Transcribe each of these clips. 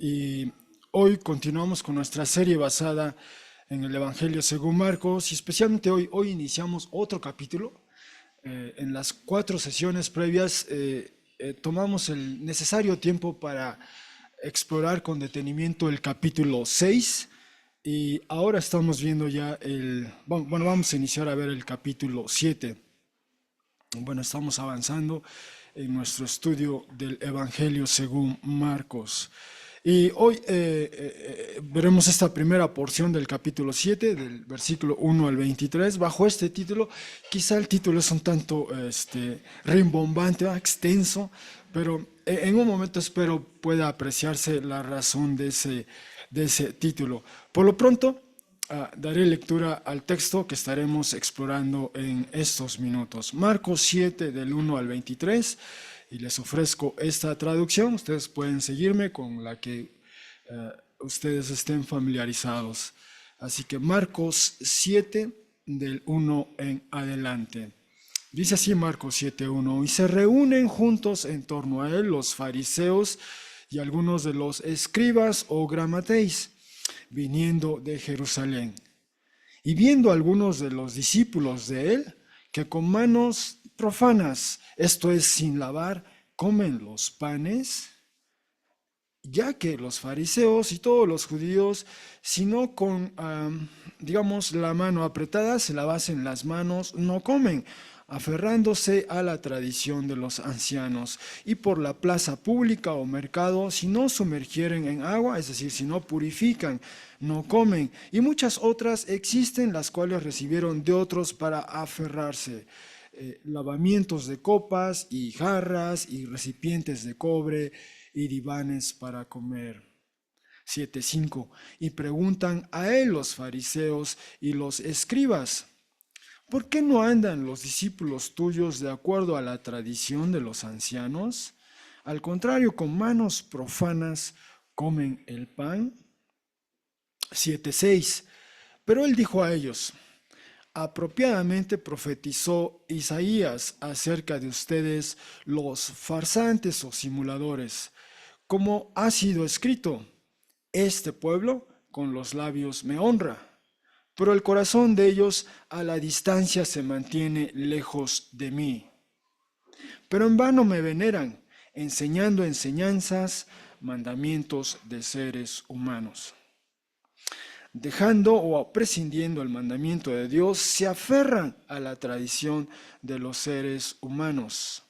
Y hoy continuamos con nuestra serie basada en el Evangelio según Marcos y especialmente hoy iniciamos otro capítulo. En las 4 sesiones previas tomamos el necesario tiempo para explorar con detenimiento el capítulo 6 y ahora estamos viendo ya bueno, vamos a iniciar a ver el capítulo 7. Bueno, estamos avanzando en nuestro estudio del Evangelio según Marcos. Y hoy veremos esta primera porción del capítulo 7, del versículo 1 al 23, bajo este título. Quizá el título es un tanto rimbombante, extenso, pero en un momento espero pueda apreciarse la razón de ese título. Por lo pronto, daré lectura al texto que estaremos explorando en estos minutos. Marcos 7, del 1 al 23, y les ofrezco esta traducción. Ustedes pueden seguirme con la que ustedes estén familiarizados. Así que Marcos 7, del 1 en adelante. Dice así Marcos 7:1, y se reúnen juntos en torno a él los fariseos y algunos de los escribas o gramateis, viniendo de Jerusalén. Y viendo algunos de los discípulos de él, que con manos profanas, esto es sin lavar, comen los panes, ya que los fariseos y todos los judíos, si no con, digamos, la mano apretada, se lavasen las manos, no comen, aferrándose a la tradición de los ancianos. Y por la plaza pública o mercado, si no sumergieren en agua, es decir, si no purifican, no comen. Y muchas otras existen, las cuales recibieron de otros para aferrarse. Lavamientos de copas y jarras y recipientes de cobre y divanes para comer. 7:5. Y preguntan a él los fariseos y los escribas: ¿por qué no andan los discípulos tuyos de acuerdo a la tradición de los ancianos? Al contrario, con manos profanas comen el pan. 7:6. Pero él dijo a ellos: apropiadamente profetizó Isaías acerca de ustedes, los farsantes o simuladores, como ha sido escrito: este pueblo con los labios me honra, pero el corazón de ellos a la distancia se mantiene lejos de mí. Pero en vano me veneran, enseñando enseñanzas, mandamientos de seres humanos. Dejando o prescindiendo el mandamiento de Dios, se aferran a la tradición de los seres humanos.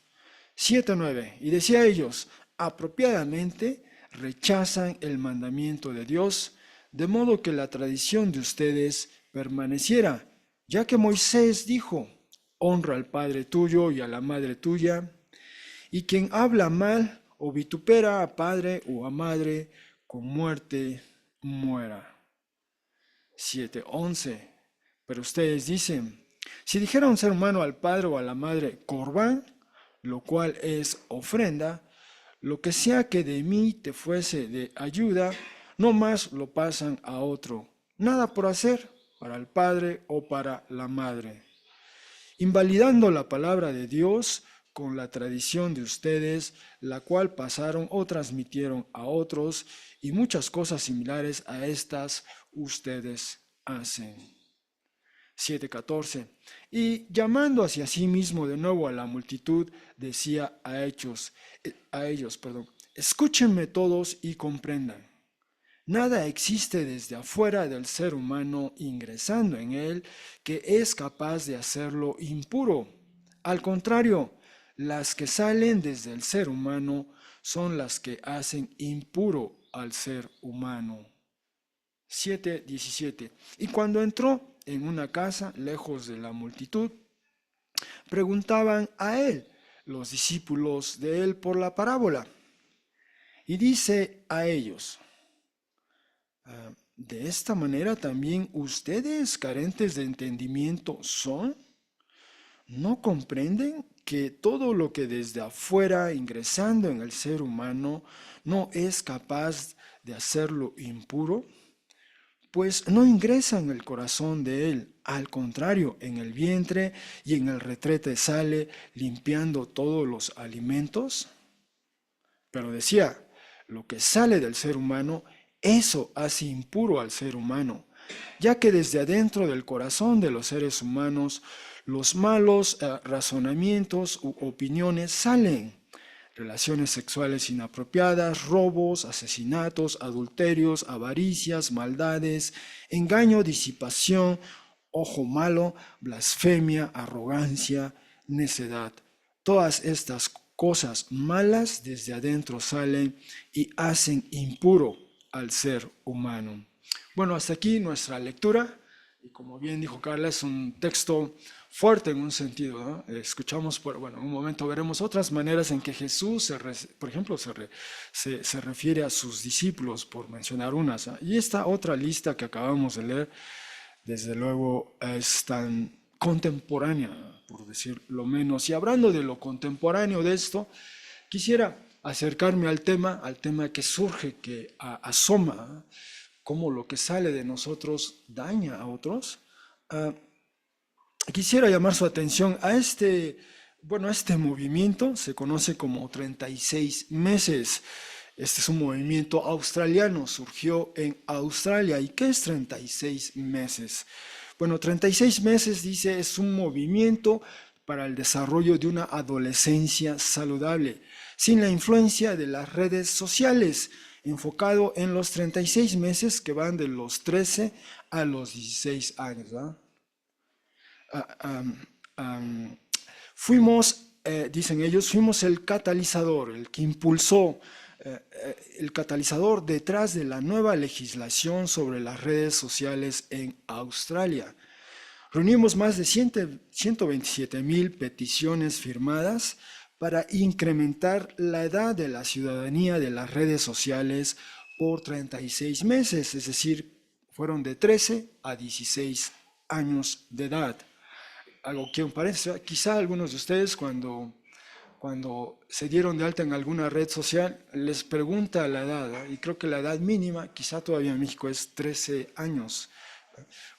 7:9. Y decía a ellos: apropiadamente rechazan el mandamiento de Dios, de modo que la tradición de ustedes permaneciera, ya que Moisés dijo: honra al padre tuyo y a la madre tuya, y quien habla mal o vitupera a padre o a madre, con muerte muera. 7:11. Pero ustedes dicen: si dijera un ser humano al padre o a la madre corbán, lo cual es ofrenda, lo que sea que de mí te fuese de ayuda, no más lo pasan a otro, nada por hacer para el padre o para la madre, invalidando la palabra de Dios con la tradición de ustedes, la cual pasaron o transmitieron a otros, y muchas cosas similares a estas ustedes hacen. 7:14. Y llamando hacia sí mismo de nuevo a la multitud, decía a ellos, escúchenme todos y comprendan. Nada existe desde afuera del ser humano ingresando en él que es capaz de hacerlo impuro. Al contrario, las que salen desde el ser humano son las que hacen impuro al ser humano. 7:17. Y cuando entró en una casa lejos de la multitud, preguntaban a él los discípulos de él por la parábola. Y dice a ellos: de esta manera también ustedes, carentes de entendimiento, son. ¿No comprenden que todo lo que desde afuera, ingresando en el ser humano, no es capaz de hacerlo impuro? Pues no ingresa en el corazón de él, al contrario, en el vientre y en el retrete sale, limpiando todos los alimentos. Pero decía: lo que sale del ser humano, eso hace impuro al ser humano, ya que desde adentro del corazón de los seres humanos, los malos razonamientos u opiniones salen. Relaciones sexuales inapropiadas, robos, asesinatos, adulterios, avaricias, maldades, engaño, disipación, ojo malo, blasfemia, arrogancia, necedad. Todas estas cosas malas desde adentro salen y hacen impuro al ser humano. Bueno, hasta aquí nuestra lectura. Y como bien dijo Carla, es un texto fuerte en un sentido, ¿no? Escuchamos, bueno, en un momento veremos otras maneras en que Jesús, por ejemplo, se refiere a sus discípulos, por mencionar unas, ¿no? Y esta otra lista que acabamos de leer, desde luego, es tan contemporánea, por decir lo menos. Y hablando de lo contemporáneo de esto, quisiera acercarme al tema que surge, que asoma, ¿no? Cómo lo que sale de nosotros daña a otros. Ah, Quisiera llamar su atención a este movimiento, se conoce como 36 meses. Este es un movimiento australiano, surgió en Australia. ¿Y qué es 36 meses? Bueno, 36 meses, dice, es un movimiento para el desarrollo de una adolescencia saludable, sin la influencia de las redes sociales, enfocado en los 36 meses que van de los 13 a los 16 años, ¿no? ah, am, am, Dicen ellos, fuimos el catalizador, el que impulsó, el catalizador detrás de la nueva legislación sobre las redes sociales en Australia. Reunimos más de 127,000 peticiones firmadas para incrementar la edad de la ciudadanía de las redes sociales por 36 meses, es decir, fueron de 13 a 16 años de edad. Algo que me parece, quizá algunos de ustedes cuando se dieron de alta en alguna red social les pregunta la edad, ¿eh? Y creo que la edad mínima, quizá todavía en México, es 13 años.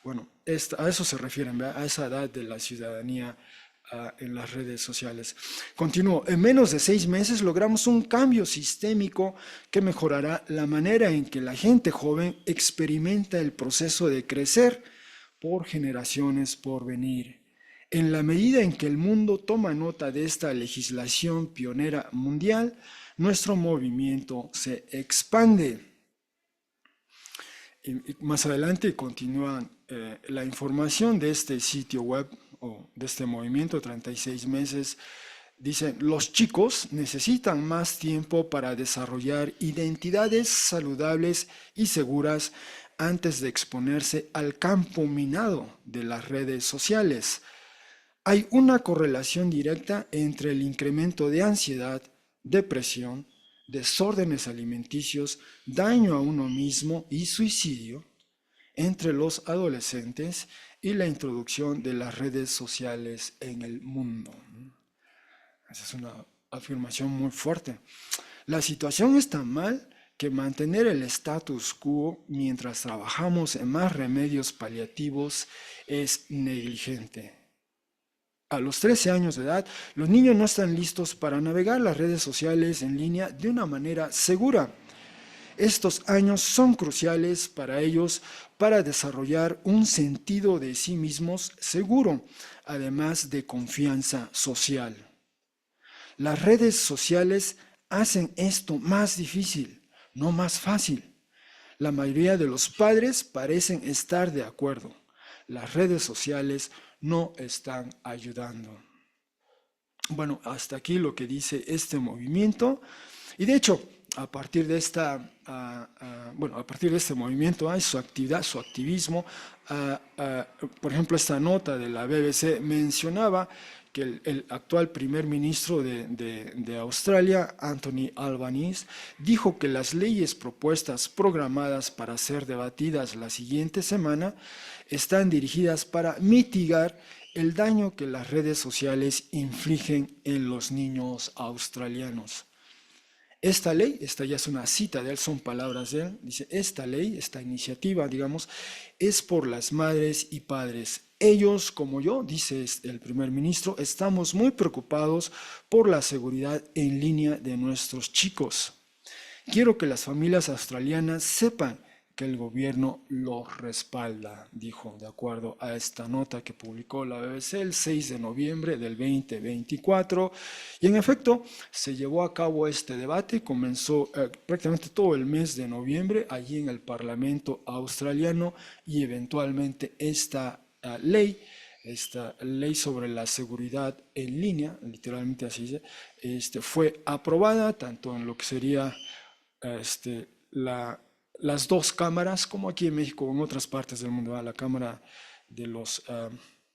Bueno, a eso se refieren, ¿verdad? A esa edad de la ciudadanía en las redes sociales. Continúo, en menos de 6 meses logramos un cambio sistémico que mejorará la manera en que la gente joven experimenta el proceso de crecer por generaciones por venir. En la medida en que el mundo toma nota de esta legislación pionera mundial, nuestro movimiento se expande. Y más adelante continúa la información de este sitio web o de este movimiento 36 meses. Dicen, los chicos necesitan más tiempo para desarrollar identidades saludables y seguras antes de exponerse al campo minado de las redes sociales. Hay una correlación directa entre el incremento de ansiedad, depresión, desórdenes alimenticios, daño a uno mismo y suicidio entre los adolescentes y la introducción de las redes sociales en el mundo. Esa es una afirmación muy fuerte. La situación es tan mal que mantener el status quo mientras trabajamos en más remedios paliativos es negligente. A los 13 años de edad, los niños no están listos para navegar las redes sociales en línea de una manera segura. Estos años son cruciales para ellos para desarrollar un sentido de sí mismos seguro, además de confianza social. Las redes sociales hacen esto más difícil, no más fácil. La mayoría de los padres parecen estar de acuerdo. Las redes sociales no están ayudando. Bueno, hasta aquí lo que dice este movimiento. Y de hecho, a partir de a partir de este movimiento, su actividad, su activismo, por ejemplo, esta nota de la BBC mencionaba que el actual primer ministro de Australia, Anthony Albanese, dijo que las leyes propuestas programadas para ser debatidas la siguiente semana están dirigidas para mitigar el daño que las redes sociales infligen en los niños australianos. Esta ley, esta ya es una cita de él, son palabras de él, dice, esta ley, esta iniciativa, digamos, es por las madres y padres. Ellos, como yo, dice el primer ministro, estamos muy preocupados por la seguridad en línea de nuestros chicos. Quiero que las familias australianas sepan que el gobierno los respalda, dijo, de acuerdo a esta nota que publicó la BBC el 6 de noviembre del 2024. Y en efecto, se llevó a cabo este debate, comenzó prácticamente todo el mes de noviembre allí en el Parlamento australiano y eventualmente esta ley sobre la seguridad en línea, literalmente así dice, fue aprobada tanto en lo que sería este, las dos cámaras, como aquí en México o en otras partes del mundo, la Cámara de los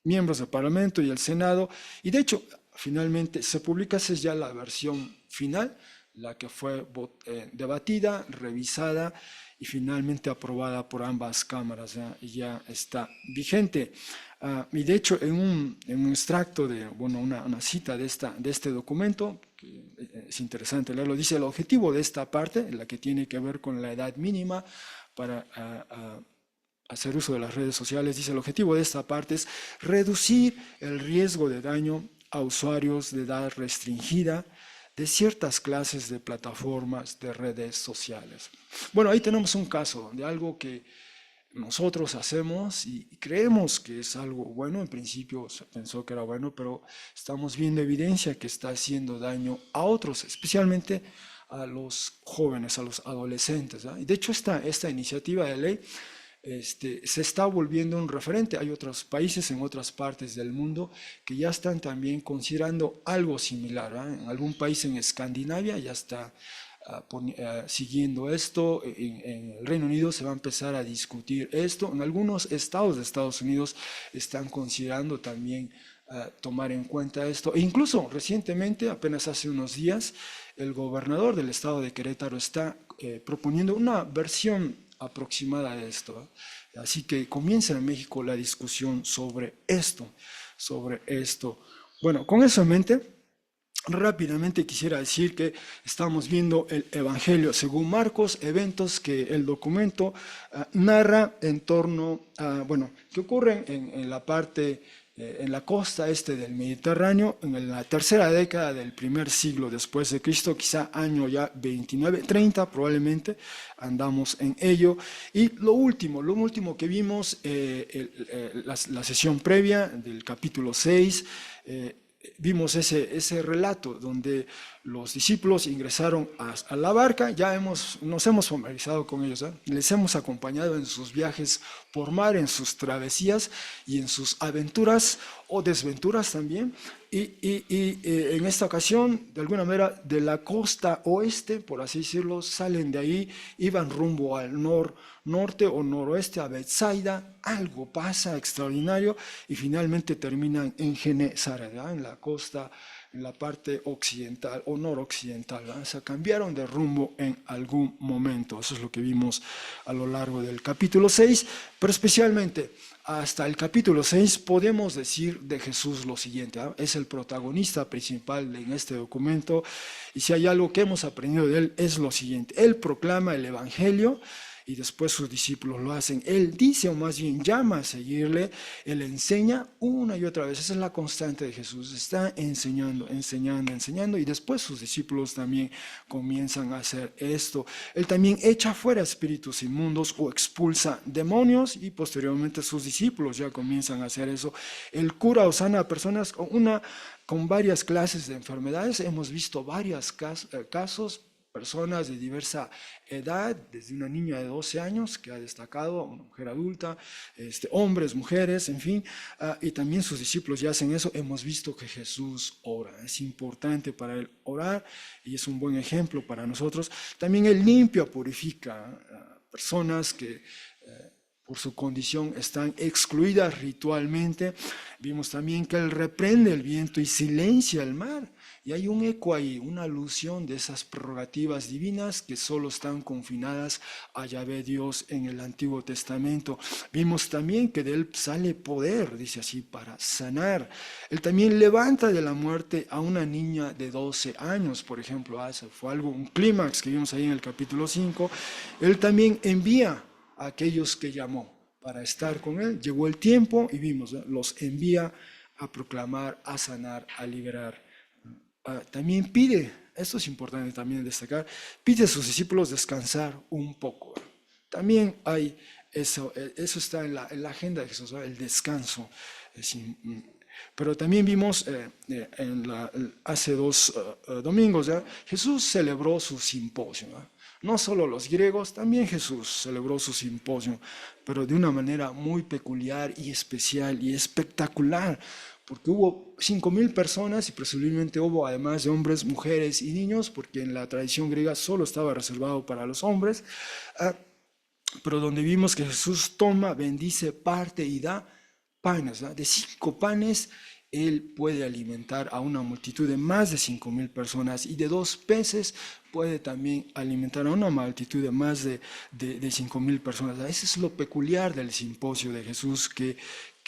miembros del Parlamento y el Senado. Y de hecho, finalmente se publica, esa es ya la versión final, la que fue debatida, revisada y finalmente aprobada por ambas cámaras, y ya está vigente. Y de hecho, en un extracto una cita de este documento, que es interesante leerlo, dice: el objetivo de esta parte, la que tiene que ver con la edad mínima para hacer uso de las redes sociales, dice: el objetivo de esta parte es reducir el riesgo de daño a usuarios de edad restringida de ciertas clases de plataformas de redes sociales. Bueno, ahí tenemos un caso de algo que nosotros hacemos y creemos que es algo bueno. En principio se pensó que era bueno, pero estamos viendo evidencia que está haciendo daño a otros, especialmente a los jóvenes, a los adolescentes. Y de hecho esta iniciativa de ley se está volviendo un referente. Hay otros países en otras partes del mundo que ya están también considerando algo similar. En algún país en Escandinavia ya está siguiendo esto. En el Reino Unido se va a empezar a discutir esto. En algunos estados de Estados Unidos están considerando también tomar en cuenta esto. E incluso recientemente, apenas hace unos días, el gobernador del estado de Querétaro está proponiendo una versión aproximada de esto. Así que comienza en México la discusión sobre esto. Bueno, con eso en mente, rápidamente quisiera decir que estamos viendo el Evangelio según Marcos, eventos que el documento narra en torno a, que ocurren en la parte, en la costa este del Mediterráneo, en la tercera década del primer siglo después de Cristo, quizá año ya 29, 30 probablemente, andamos en ello. Y lo último que vimos, la sesión previa del capítulo 6, vimos ese relato donde los discípulos ingresaron a la barca. Ya nos hemos familiarizado con ellos, les hemos acompañado en sus viajes por mar, en sus travesías y en sus aventuras o desventuras también. Y en esta ocasión, de alguna manera, de la costa oeste, por así decirlo, salen de ahí, iban rumbo al norte o noroeste, a Bethsaida. Algo pasa extraordinario y finalmente terminan en Genezaret, en la costa, en la parte occidental o noroccidental. O sea, cambiaron de rumbo en algún momento. Eso es lo que vimos a lo largo del capítulo 6, pero especialmente hasta el capítulo 6 podemos decir de Jesús lo siguiente. Es el protagonista principal en este documento, y si hay algo que hemos aprendido de él es lo siguiente: él proclama el Evangelio y después sus discípulos lo hacen. Él dice, o más bien llama a seguirle. Él enseña una y otra vez. Esa es la constante de Jesús. Está enseñando, y después sus discípulos también comienzan a hacer esto. Él también echa fuera espíritus inmundos o expulsa demonios, y posteriormente sus discípulos ya comienzan a hacer eso. Él cura o sana a personas con varias clases de enfermedades. Hemos visto varios casos, personas de diversa edad, desde una niña de 12 años que ha destacado, a una mujer adulta, hombres, mujeres, en fin, y también sus discípulos ya hacen eso. Hemos visto que Jesús ora, es importante para él orar y es un buen ejemplo para nosotros. También él limpia, purifica personas que por su condición están excluidas ritualmente. Vimos también que él reprende el viento y silencia el mar. Y hay un eco ahí, una alusión de esas prerrogativas divinas que solo están confinadas a Yahvé Dios en el Antiguo Testamento. Vimos también que de él sale poder, dice así, para sanar. Él también levanta de la muerte a una niña de 12 años, por ejemplo. Fue un clímax que vimos ahí en el capítulo 5. Él también envía a aquellos que llamó para estar con él. Llegó el tiempo y vimos, los envía a proclamar, a sanar, a liberar. También pide Esto es importante también destacar. Pide a sus discípulos descansar un poco. También hay eso está en la agenda de Jesús, ¿verdad? El descanso. Pero también vimos hace dos domingos, ¿ya? Jesús celebró su simposio, ¿verdad? No solo los griegos, también Jesús celebró su simposio, pero de una manera muy peculiar y especial y espectacular, porque hubo 5.000 personas y presumiblemente hubo además de hombres, mujeres y niños, porque en la tradición griega solo estaba reservado para los hombres, pero donde vimos que Jesús toma, bendice, parte y da panes, ¿verdad? De 5 panes Él puede alimentar a una multitud de más de 5.000 personas, y de 2 peces puede también alimentar a una multitud de más de 5.000 personas. Eso es lo peculiar del simposio de Jesús, que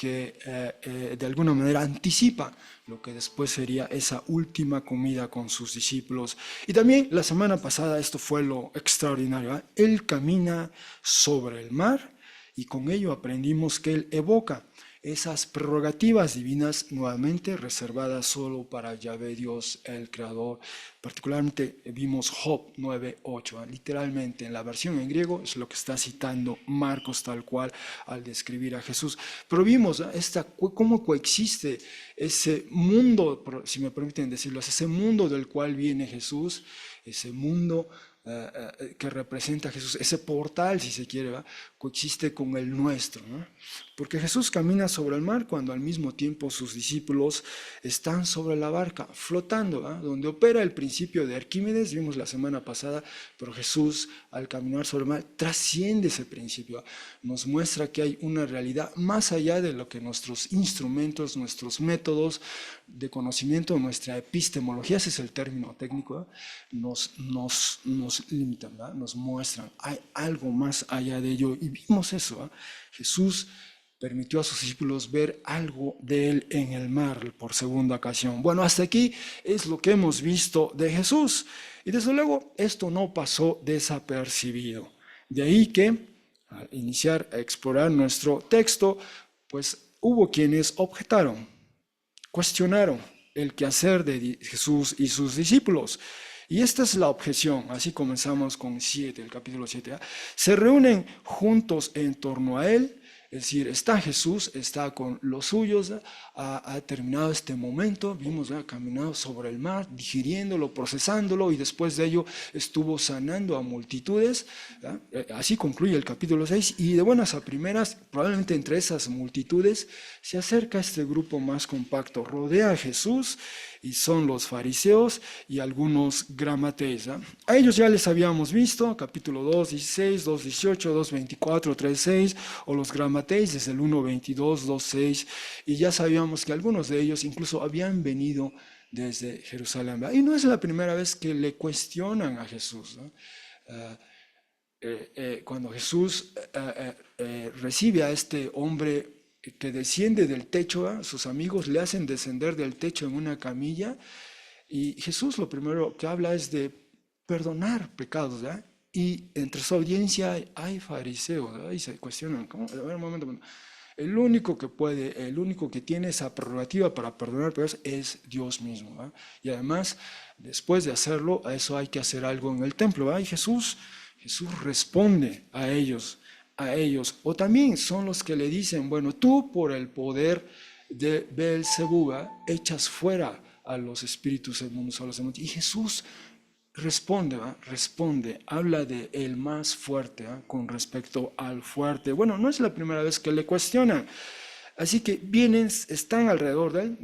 de alguna manera anticipa lo que después sería esa última comida con sus discípulos. Y también la semana pasada esto fue lo extraordinario, ¿eh? Él camina sobre el mar, y con ello aprendimos que Él evoca esas prerrogativas divinas nuevamente reservadas solo para Yahvé Dios, el Creador. Particularmente vimos Job 9:8, literalmente en la versión en griego es lo que está citando Marcos tal cual al describir a Jesús. Pero vimos cómo coexiste ese mundo, si me permiten decirlo, ese mundo del cual viene Jesús, ese mundo que representa a Jesús, ese portal, si se quiere, ¿va? Coexiste con el nuestro, ¿no? Porque Jesús camina sobre el mar cuando al mismo tiempo sus discípulos están sobre la barca, flotando, ¿va? Donde opera el principio de Arquímedes, vimos la semana pasada, pero Jesús al caminar sobre el mar trasciende ese principio, ¿va? Nos muestra que hay una realidad más allá de lo que nuestros instrumentos, nuestros métodos de conocimiento, nuestra epistemología, ese es el término técnico, ¿va? Nos limitan, ¿verdad? Nos muestran, hay algo más allá de ello, y vimos eso, ¿eh? Jesús permitió a sus discípulos ver algo de Él en el mar por segunda ocasión. Bueno, hasta aquí es lo que hemos visto de Jesús, y desde luego esto no pasó desapercibido. De ahí que al iniciar a explorar nuestro texto, pues hubo quienes objetaron, cuestionaron el quehacer de Jesús y sus discípulos. Y esta es la objeción, así comenzamos con el capítulo 7. ¿eh? Se reúnen juntos en torno a Él, es decir, está Jesús, está con los suyos, ha terminado este momento, vimos, ha caminado sobre el mar, digiriéndolo, procesándolo, y después de ello estuvo sanando a multitudes. Así concluye el capítulo 6, y de buenas a primeras, probablemente entre esas multitudes, se acerca este grupo más compacto, rodea a Jesús, y son los fariseos y algunos gramatees. A ellos ya les habíamos visto, capítulo 2, 16, 2, 18, 2, 24, 3, 6, o los gramatees desde el 1, 22, 2, 6, y ya sabíamos que algunos de ellos incluso habían venido desde Jerusalén. Y no es la primera vez que le cuestionan a Jesús, ¿no? Cuando Jesús recibe a este hombre que desciende del techo, sus amigos le hacen descender del techo en una camilla, y Jesús lo primero que habla es de perdonar pecados, ¿verdad? Y entre su audiencia hay fariseos, ¿verdad? Y se cuestionan, ¿cómo? A ver, un momento, el único que tiene esa prerrogativa para perdonar pecados es Dios mismo, ¿verdad? Y además, después de hacerlo, a eso hay que hacer algo en el templo, ¿verdad? Y Jesús responde a ellos, o también son los que le dicen, bueno, tú por el poder de Beelzebú echas fuera a los espíritus inmundos, a los demonios. Y Jesús responde, habla de el más fuerte, con respecto al fuerte. Bueno, no es la primera vez que le cuestionan, así que vienen, están alrededor de él,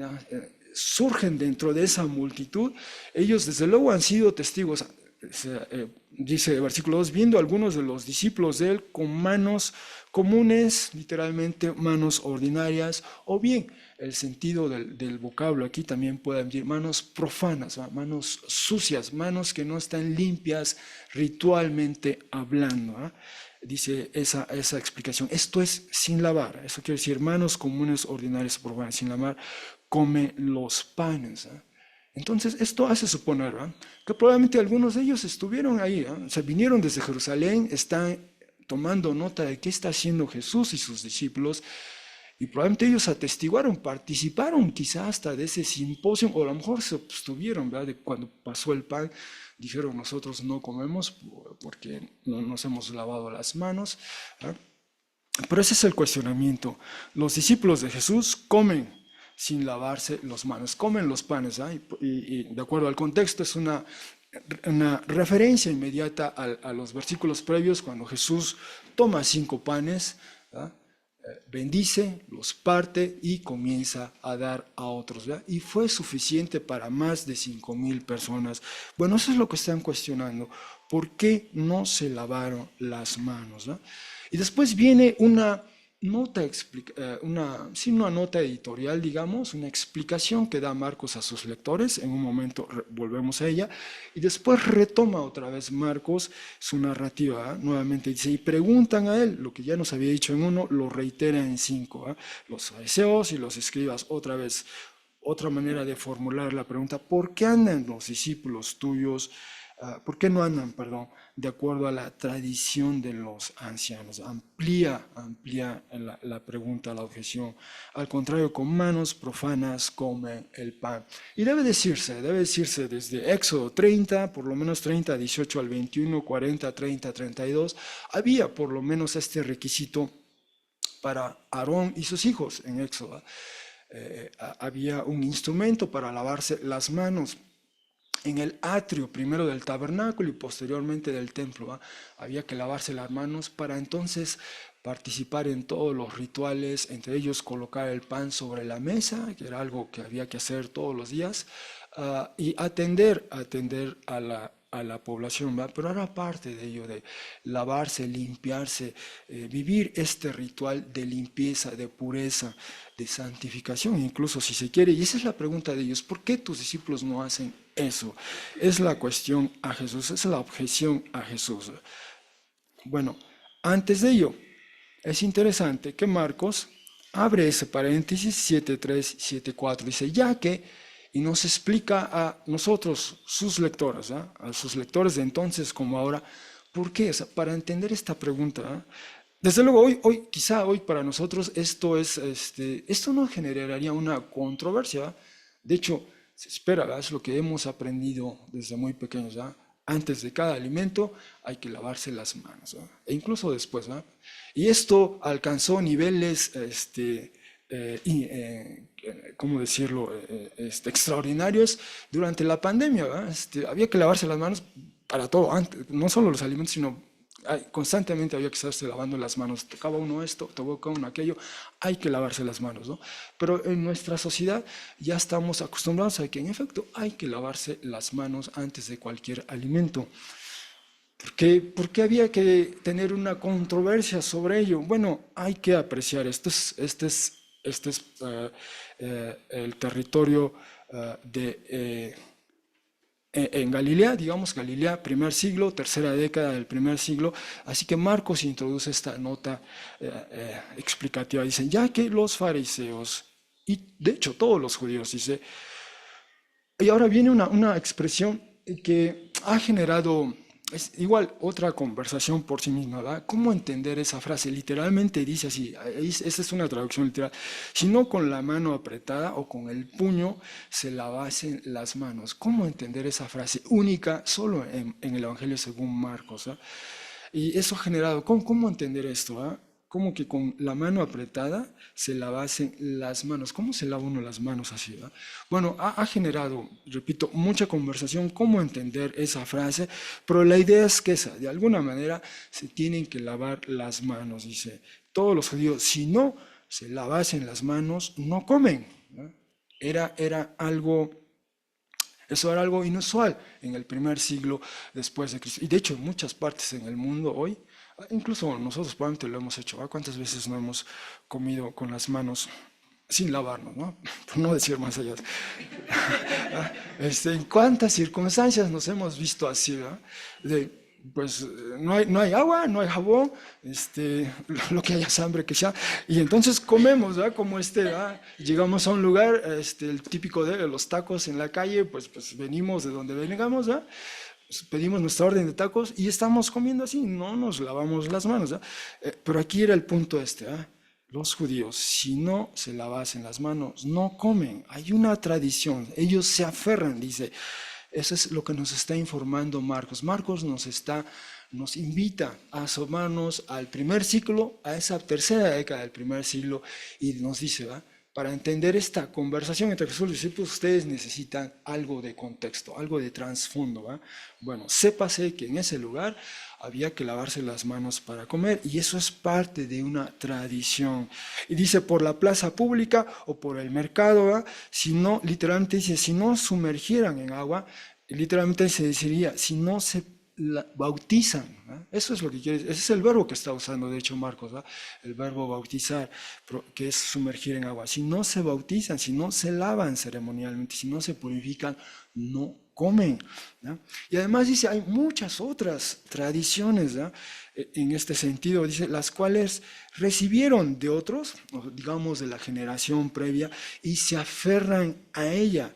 surgen dentro de esa multitud. Ellos desde luego han sido testigos. Dice el versículo 2, viendo algunos de los discípulos de él con manos comunes, literalmente manos ordinarias, o bien el sentido del vocablo aquí también puede decir manos profanas, manos sucias, manos que no están limpias ritualmente hablando. Dice esa explicación, esto es sin lavar, eso quiere decir manos comunes, ordinarias, profanas, sin lavar, come los panes. Entonces, esto hace suponer que probablemente algunos de ellos estuvieron ahí, o sea, vinieron desde Jerusalén, están tomando nota de qué está haciendo Jesús y sus discípulos, Y probablemente ellos atestiguaron, participaron quizá hasta de ese simposio, o a lo mejor se abstuvieron, ¿verdad? De cuando pasó el pan, dijeron nosotros no comemos porque no nos hemos lavado las manos, ¿verdad? Pero ese es el cuestionamiento. Los discípulos de Jesús comen sin lavarse las manos, comen los panes, ¿ah? Y de acuerdo al contexto es una referencia inmediata a los versículos previos cuando Jesús toma 5 panes, ¿ah? Bendice, los parte y comienza a dar a otros, ¿verdad? Y fue suficiente para más de 5,000 personas. Bueno, eso es lo que están cuestionando. ¿Por qué no se lavaron las manos, ¿verdad? Y después viene una nota, una nota editorial, digamos, una explicación que da Marcos a sus lectores. En un momento volvemos a ella. Y después retoma otra vez Marcos su narrativa, ¿eh? Nuevamente dice, y preguntan a él, lo que ya nos había dicho en 1, lo reitera en 5. ¿Eh? Los fariseos y los escribas, otra vez, otra manera de formular la pregunta, ¿por qué andan los discípulos tuyos? ¿Por qué no andan, perdón, de acuerdo a la tradición de los ancianos? Amplía la pregunta, la objeción. Al contrario, con manos profanas comen el pan. Y debe decirse desde Éxodo 30, por lo menos 30, 18 al 21, 40, 30, 32, había por lo menos este requisito para Aarón y sus hijos en Éxodo. Había un instrumento para lavarse las manos. En el atrio primero del tabernáculo y posteriormente del templo, ¿va? Había que lavarse las manos para entonces participar en todos los rituales, entre ellos colocar el pan sobre la mesa, que era algo que había que hacer todos los días, y atender a la población, ¿va? Pero era parte de ello, de lavarse, limpiarse, vivir este ritual de limpieza, de pureza, de santificación, incluso si se quiere. Y esa es la pregunta de ellos, ¿por qué tus discípulos no hacen eso? Es la cuestión a Jesús, es la objeción a Jesús. Bueno, antes de ello, es interesante que Marcos abre ese paréntesis 7.3, 7.4, dice, ya que, y nos explica a nosotros, sus lectores, ¿eh? A sus lectores de entonces como ahora, ¿por qué? O sea, para entender esta pregunta, ¿eh? Desde luego, quizá hoy para nosotros esto no generaría una controversia, ¿eh? De hecho, se espera, ¿verdad? Es lo que hemos aprendido desde muy pequeños, ¿verdad? Antes de cada alimento hay que lavarse las manos, ¿verdad? E incluso después, ¿verdad? Y esto alcanzó niveles, ¿cómo decirlo?, extraordinarios durante la pandemia, ¿verdad? Había que lavarse las manos para todo, antes, no solo los alimentos, sino constantemente había que estarse lavando las manos. Tocaba uno esto, tocaba uno aquello, hay que lavarse las manos, ¿no? Pero en nuestra sociedad ya estamos acostumbrados a que en efecto hay que lavarse las manos antes de cualquier alimento. ¿Por qué había que tener una controversia sobre ello? Bueno, hay que apreciar, este es el territorio en Galilea, digamos Galilea, primer siglo, tercera década del primer siglo, así que Marcos introduce esta nota explicativa, dicen, ya que los fariseos, y de hecho todos los judíos, dice, y ahora viene una expresión que ha generado, es igual otra conversación por sí misma, ¿verdad? ¿Cómo entender esa frase? Literalmente dice así, esa es una traducción literal, si no con la mano apretada o con el puño se lavasen las manos. ¿Cómo entender esa frase única solo en el Evangelio según Marcos? ¿Ah? Y eso ha generado, ¿cómo entender esto? ¿Ah? Como que con la mano apretada se lavasen las manos. ¿Cómo se lava uno las manos así? ¿Ah? Bueno, ha generado, repito, mucha conversación, cómo entender esa frase, pero la idea es que de alguna manera se tienen que lavar las manos, dice. Todos los judíos, si no se lavasen las manos, no comen. ¿No? Eso era algo inusual en el primer siglo después de Cristo. Y de hecho, en muchas partes en el mundo hoy, incluso nosotros probablemente lo hemos hecho. ¿Cuántas veces no hemos comido con las manos sin lavarnos, ¿no? Por no decir más allá? ¿En cuántas circunstancias nos hemos visto así, ¿verdad? Pues no hay agua, no hay jabón, lo que haya es hambre que sea, y entonces comemos, ¿verdad? Como ¿verdad? Llegamos a un lugar, el típico de los tacos en la calle, pues venimos de donde vengamos, ¿verdad? Pedimos nuestra orden de tacos y estamos comiendo así, no nos lavamos las manos, ¿verdad? Pero aquí era el punto ¿verdad? los judíos, si no se lavasen las manos, no comen. Hay una tradición, ellos se aferran, dice. Eso es lo que nos está informando Marcos. Marcos nos invita a asomarnos al primer siglo, a esa tercera década del primer siglo, y nos dice, ¿va? Para entender esta conversación entre Jesús y los discípulos, ustedes necesitan algo de contexto, algo de trasfondo, ¿va? Bueno, sépase que en ese lugar había que lavarse las manos para comer, y eso es parte de una tradición. Y dice, por la plaza pública o por el mercado, ¿va? Si no, literalmente dice, si no sumergieran en agua, literalmente se deciría, si no se bautizan, ¿va? Eso es lo que quiere, ese es el verbo que está usando, de hecho, Marcos, ¿va? El verbo bautizar, que es sumergir en agua. Si no se bautizan, si no se lavan ceremonialmente, si no se purifican, no comen, ¿no? Y además dice, hay muchas otras tradiciones, ¿no? En este sentido, dice, las cuales recibieron de otros, digamos de la generación previa, y se aferran a ella.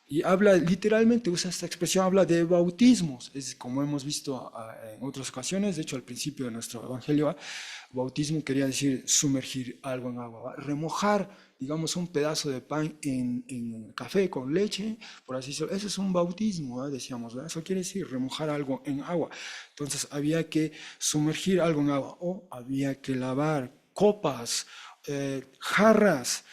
Y habla, literalmente usa esta expresión, habla de bautismos, es como hemos visto en otras ocasiones, de hecho al principio de nuestro evangelio, bautismo quería decir sumergir algo en agua, remojar, digamos, un pedazo de pan en café con leche, por así decirlo. Eso es un bautismo, decíamos, ¿verdad? Eso quiere decir remojar algo en agua. Entonces había que sumergir algo en agua, o había que lavar copas, jarras,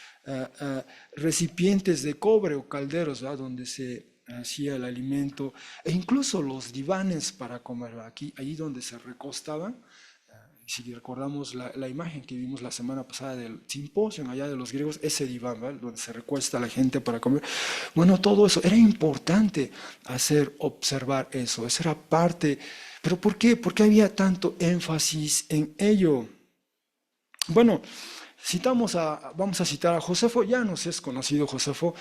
recipientes de cobre o calderos, ¿verdad? Donde se hacía el alimento, e incluso los divanes para comer, aquí, allí donde se recostaban. Si recordamos la imagen que vimos la semana pasada del simposio allá de los griegos, ese diván, ¿verdad? Donde se recuesta la gente para comer. Bueno, todo eso era importante observar eso, eso era parte. ¿Pero por qué? ¿Por qué había tanto énfasis en ello? Bueno, vamos a citar a Josefo, ya nos es conocido Josefo,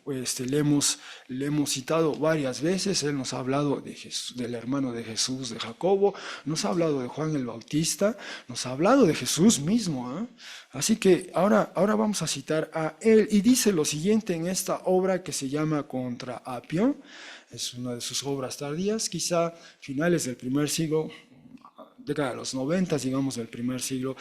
le hemos citado varias veces, él nos ha hablado de Jesús, del hermano de Jesús, de Jacobo, nos ha hablado de Juan el Bautista, nos ha hablado de Jesús mismo, ¿eh? Así que ahora vamos a citar a él, y dice lo siguiente en esta obra que se llama Contra Apio, es una de sus obras tardías, quizá finales del primer siglo, década de los 90, digamos, del primer siglo.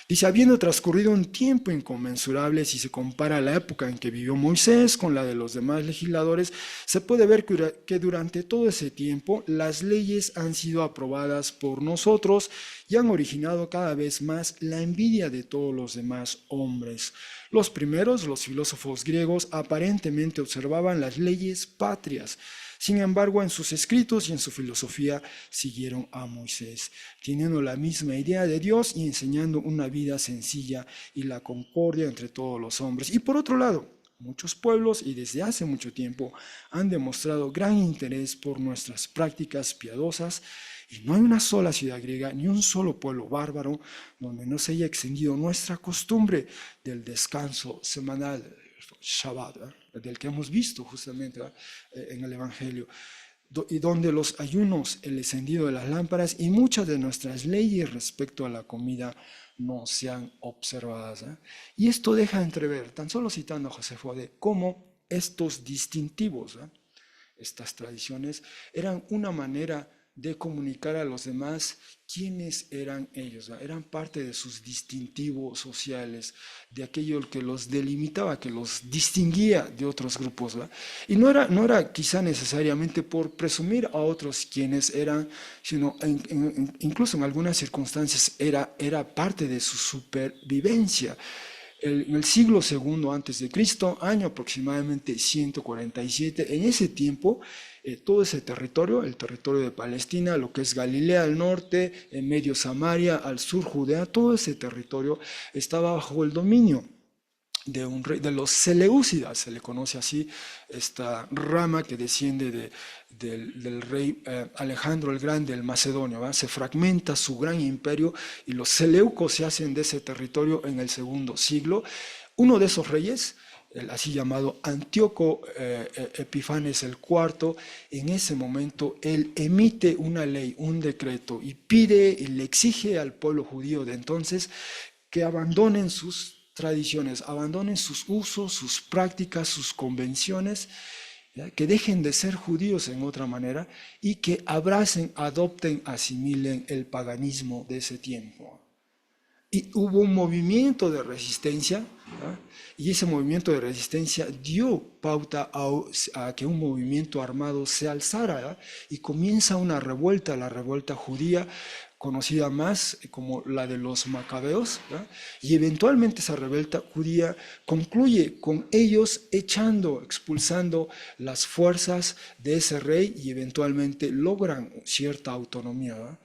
Dice, habiendo transcurrido un tiempo inconmensurable, si se compara la época en que vivió Moisés con la de los demás legisladores, se puede ver que durante todo ese tiempo las leyes han sido aprobadas por nosotros y han originado cada vez más la envidia de todos los demás hombres. Los primeros, los filósofos griegos, aparentemente observaban las leyes patrias. Sin embargo, en sus escritos y en su filosofía siguieron a Moisés, teniendo la misma idea de Dios y enseñando una vida sencilla y la concordia entre todos los hombres. Y por otro lado, muchos pueblos y desde hace mucho tiempo han demostrado gran interés por nuestras prácticas piadosas, y no hay una sola ciudad griega ni un solo pueblo bárbaro donde no se haya extendido nuestra costumbre del descanso semanal, Shabbat, del que hemos visto justamente en el Evangelio, y donde los ayunos, el encendido de las lámparas y muchas de nuestras leyes respecto a la comida no sean observadas. Y esto deja entrever, tan solo citando a Josefo, de cómo estos distintivos, estas tradiciones, eran una manera de comunicar a los demás quiénes eran ellos, ¿verdad? Eran parte de sus distintivos sociales, de aquello que los delimitaba, que los distinguía de otros grupos, ¿verdad? Y no era quizá necesariamente por presumir a otros quiénes eran, sino incluso en algunas circunstancias era parte de su supervivencia. En el siglo segundo antes de Cristo, año aproximadamente 147, en ese tiempo, todo ese territorio, el territorio de Palestina, lo que es Galilea al norte, en medio Samaria, al sur Judea, todo ese territorio estaba bajo el dominio de un rey, de los Seleucidas, se le conoce así, esta rama que desciende del rey Alejandro el Grande, el Macedonio, ¿va? Se fragmenta su gran imperio y los seleucos se hacen de ese territorio en el segundo siglo. Uno de esos reyes, el así llamado Antíoco Epifanes el IV, en ese momento él emite una ley, un decreto, y pide y le exige al pueblo judío de entonces que abandonen sus tradiciones, abandonen sus usos, sus prácticas, sus convenciones, ¿ya? Que dejen de ser judíos en otra manera y que abracen, adopten, asimilen el paganismo de ese tiempo. Y hubo un movimiento de resistencia, ¿ah? Y ese movimiento de resistencia dio pauta a que un movimiento armado se alzara, ¿ah? Y comienza una revuelta, la revuelta judía, conocida más como la de los macabeos, ¿ah? Y eventualmente esa revuelta judía concluye con ellos expulsando las fuerzas de ese rey y eventualmente logran cierta autonomía, ¿ah?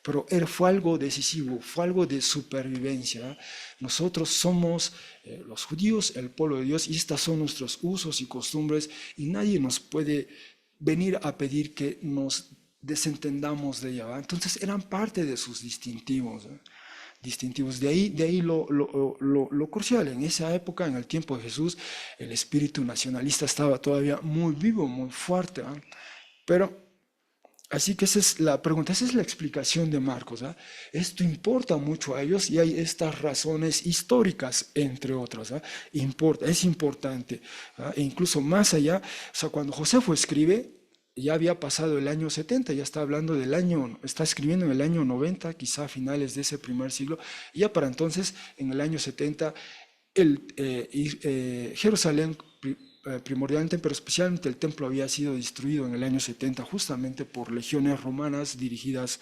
Pero fue algo decisivo, fue algo de supervivencia. Nosotros somos los judíos, el pueblo de Dios, y estos son nuestros usos y costumbres, y nadie nos puede venir a pedir que nos desentendamos de ella, ¿va? Entonces eran parte de sus distintivos, ¿eh? Distintivos. De ahí lo crucial. En esa época, en el tiempo de Jesús, el espíritu nacionalista estaba todavía muy vivo, muy fuerte, ¿eh? Pero así que esa es la pregunta, esa es la explicación de Marcos, ¿ah? Esto importa mucho a ellos y hay estas razones históricas, entre otras, ¿ah? Es importante, ¿ah? E incluso más allá, o sea, cuando Josefo escribe, ya había pasado el año 70, ya está hablando del año, está escribiendo en el año 90, quizá a finales de ese primer siglo, y ya para entonces, en el año 70, Jerusalén primordialmente, pero especialmente el templo había sido destruido en el año 70 justamente por legiones romanas dirigidas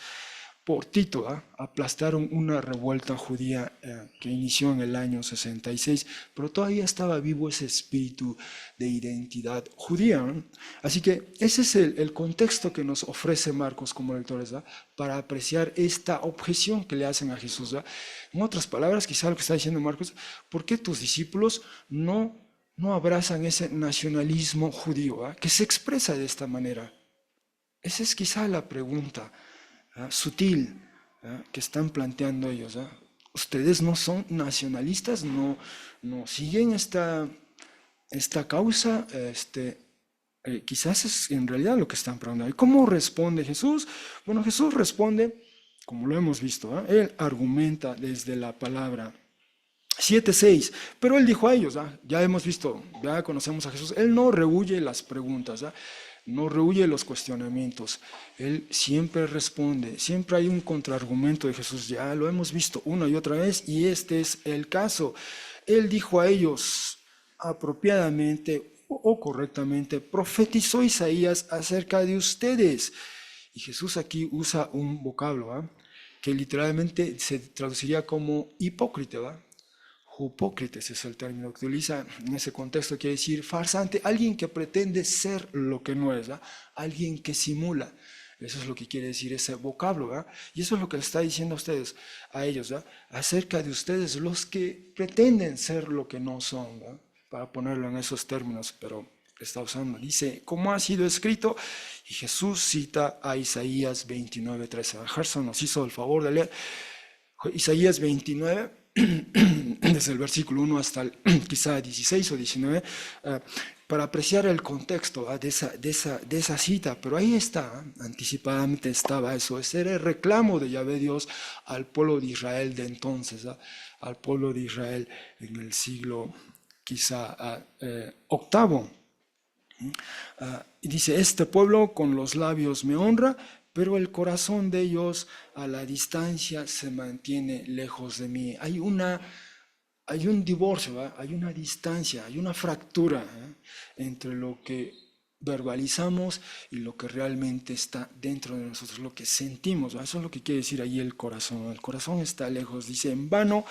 por Tito, ¿ah? Aplastaron una revuelta judía que inició en el año 66, pero todavía estaba vivo ese espíritu de identidad judía, ¿no? Así que ese es el contexto que nos ofrece Marcos como lectores, ¿ah? Para apreciar esta objeción que le hacen a Jesús, ¿ah? En otras palabras, quizá lo que está diciendo Marcos, ¿por qué tus discípulos no abrazan ese nacionalismo judío, que se expresa de esta manera? Esa es quizá la pregunta sutil que están planteando ellos. Ustedes no son nacionalistas, no siguen esta causa, quizás es en realidad lo que están preguntando. ¿Y cómo responde Jesús? Bueno, Jesús responde, como lo hemos visto, él argumenta desde la palabra. 7:6, pero él dijo a ellos, ya hemos visto, ya conocemos a Jesús, él no rehúye las preguntas, no rehúye los cuestionamientos, él siempre responde, siempre hay un contraargumento de Jesús, ya lo hemos visto una y otra vez, y este es el caso. Él dijo a ellos apropiadamente o correctamente, profetizó Isaías acerca de ustedes, y Jesús aquí usa un vocablo que literalmente se traduciría como hipócrita, ¿va? Hipócritas es el término que utiliza en ese contexto, quiere decir farsante, alguien que pretende ser lo que no es, alguien que simula. Eso es lo que quiere decir ese vocablo, ¿verdad? Y eso es lo que le está diciendo a ustedes, a ellos, ¿verdad? Acerca de ustedes, los que pretenden ser lo que no son, ¿verdad? Para ponerlo en esos términos, pero está usando, dice, ¿cómo ha sido escrito? Y Jesús cita a Isaías 29:13. Gerson nos hizo el favor de leer Isaías 29, desde el versículo 1 hasta quizá 16 o 19, para apreciar el contexto de esa cita. Pero ahí está, anticipadamente estaba eso. Ese era el reclamo de Yahvé Dios al pueblo de Israel de entonces, al pueblo de Israel en el siglo quizá octavo. Y dice, este pueblo con los labios me honra, pero el corazón de ellos a la distancia se mantiene lejos de mí. Hay un divorcio, ¿verdad? Hay una distancia, hay una fractura entre lo que verbalizamos y lo que realmente está dentro de nosotros, lo que sentimos, ¿verdad? Eso es lo que quiere decir ahí el corazón. El corazón está lejos. Dice, en vano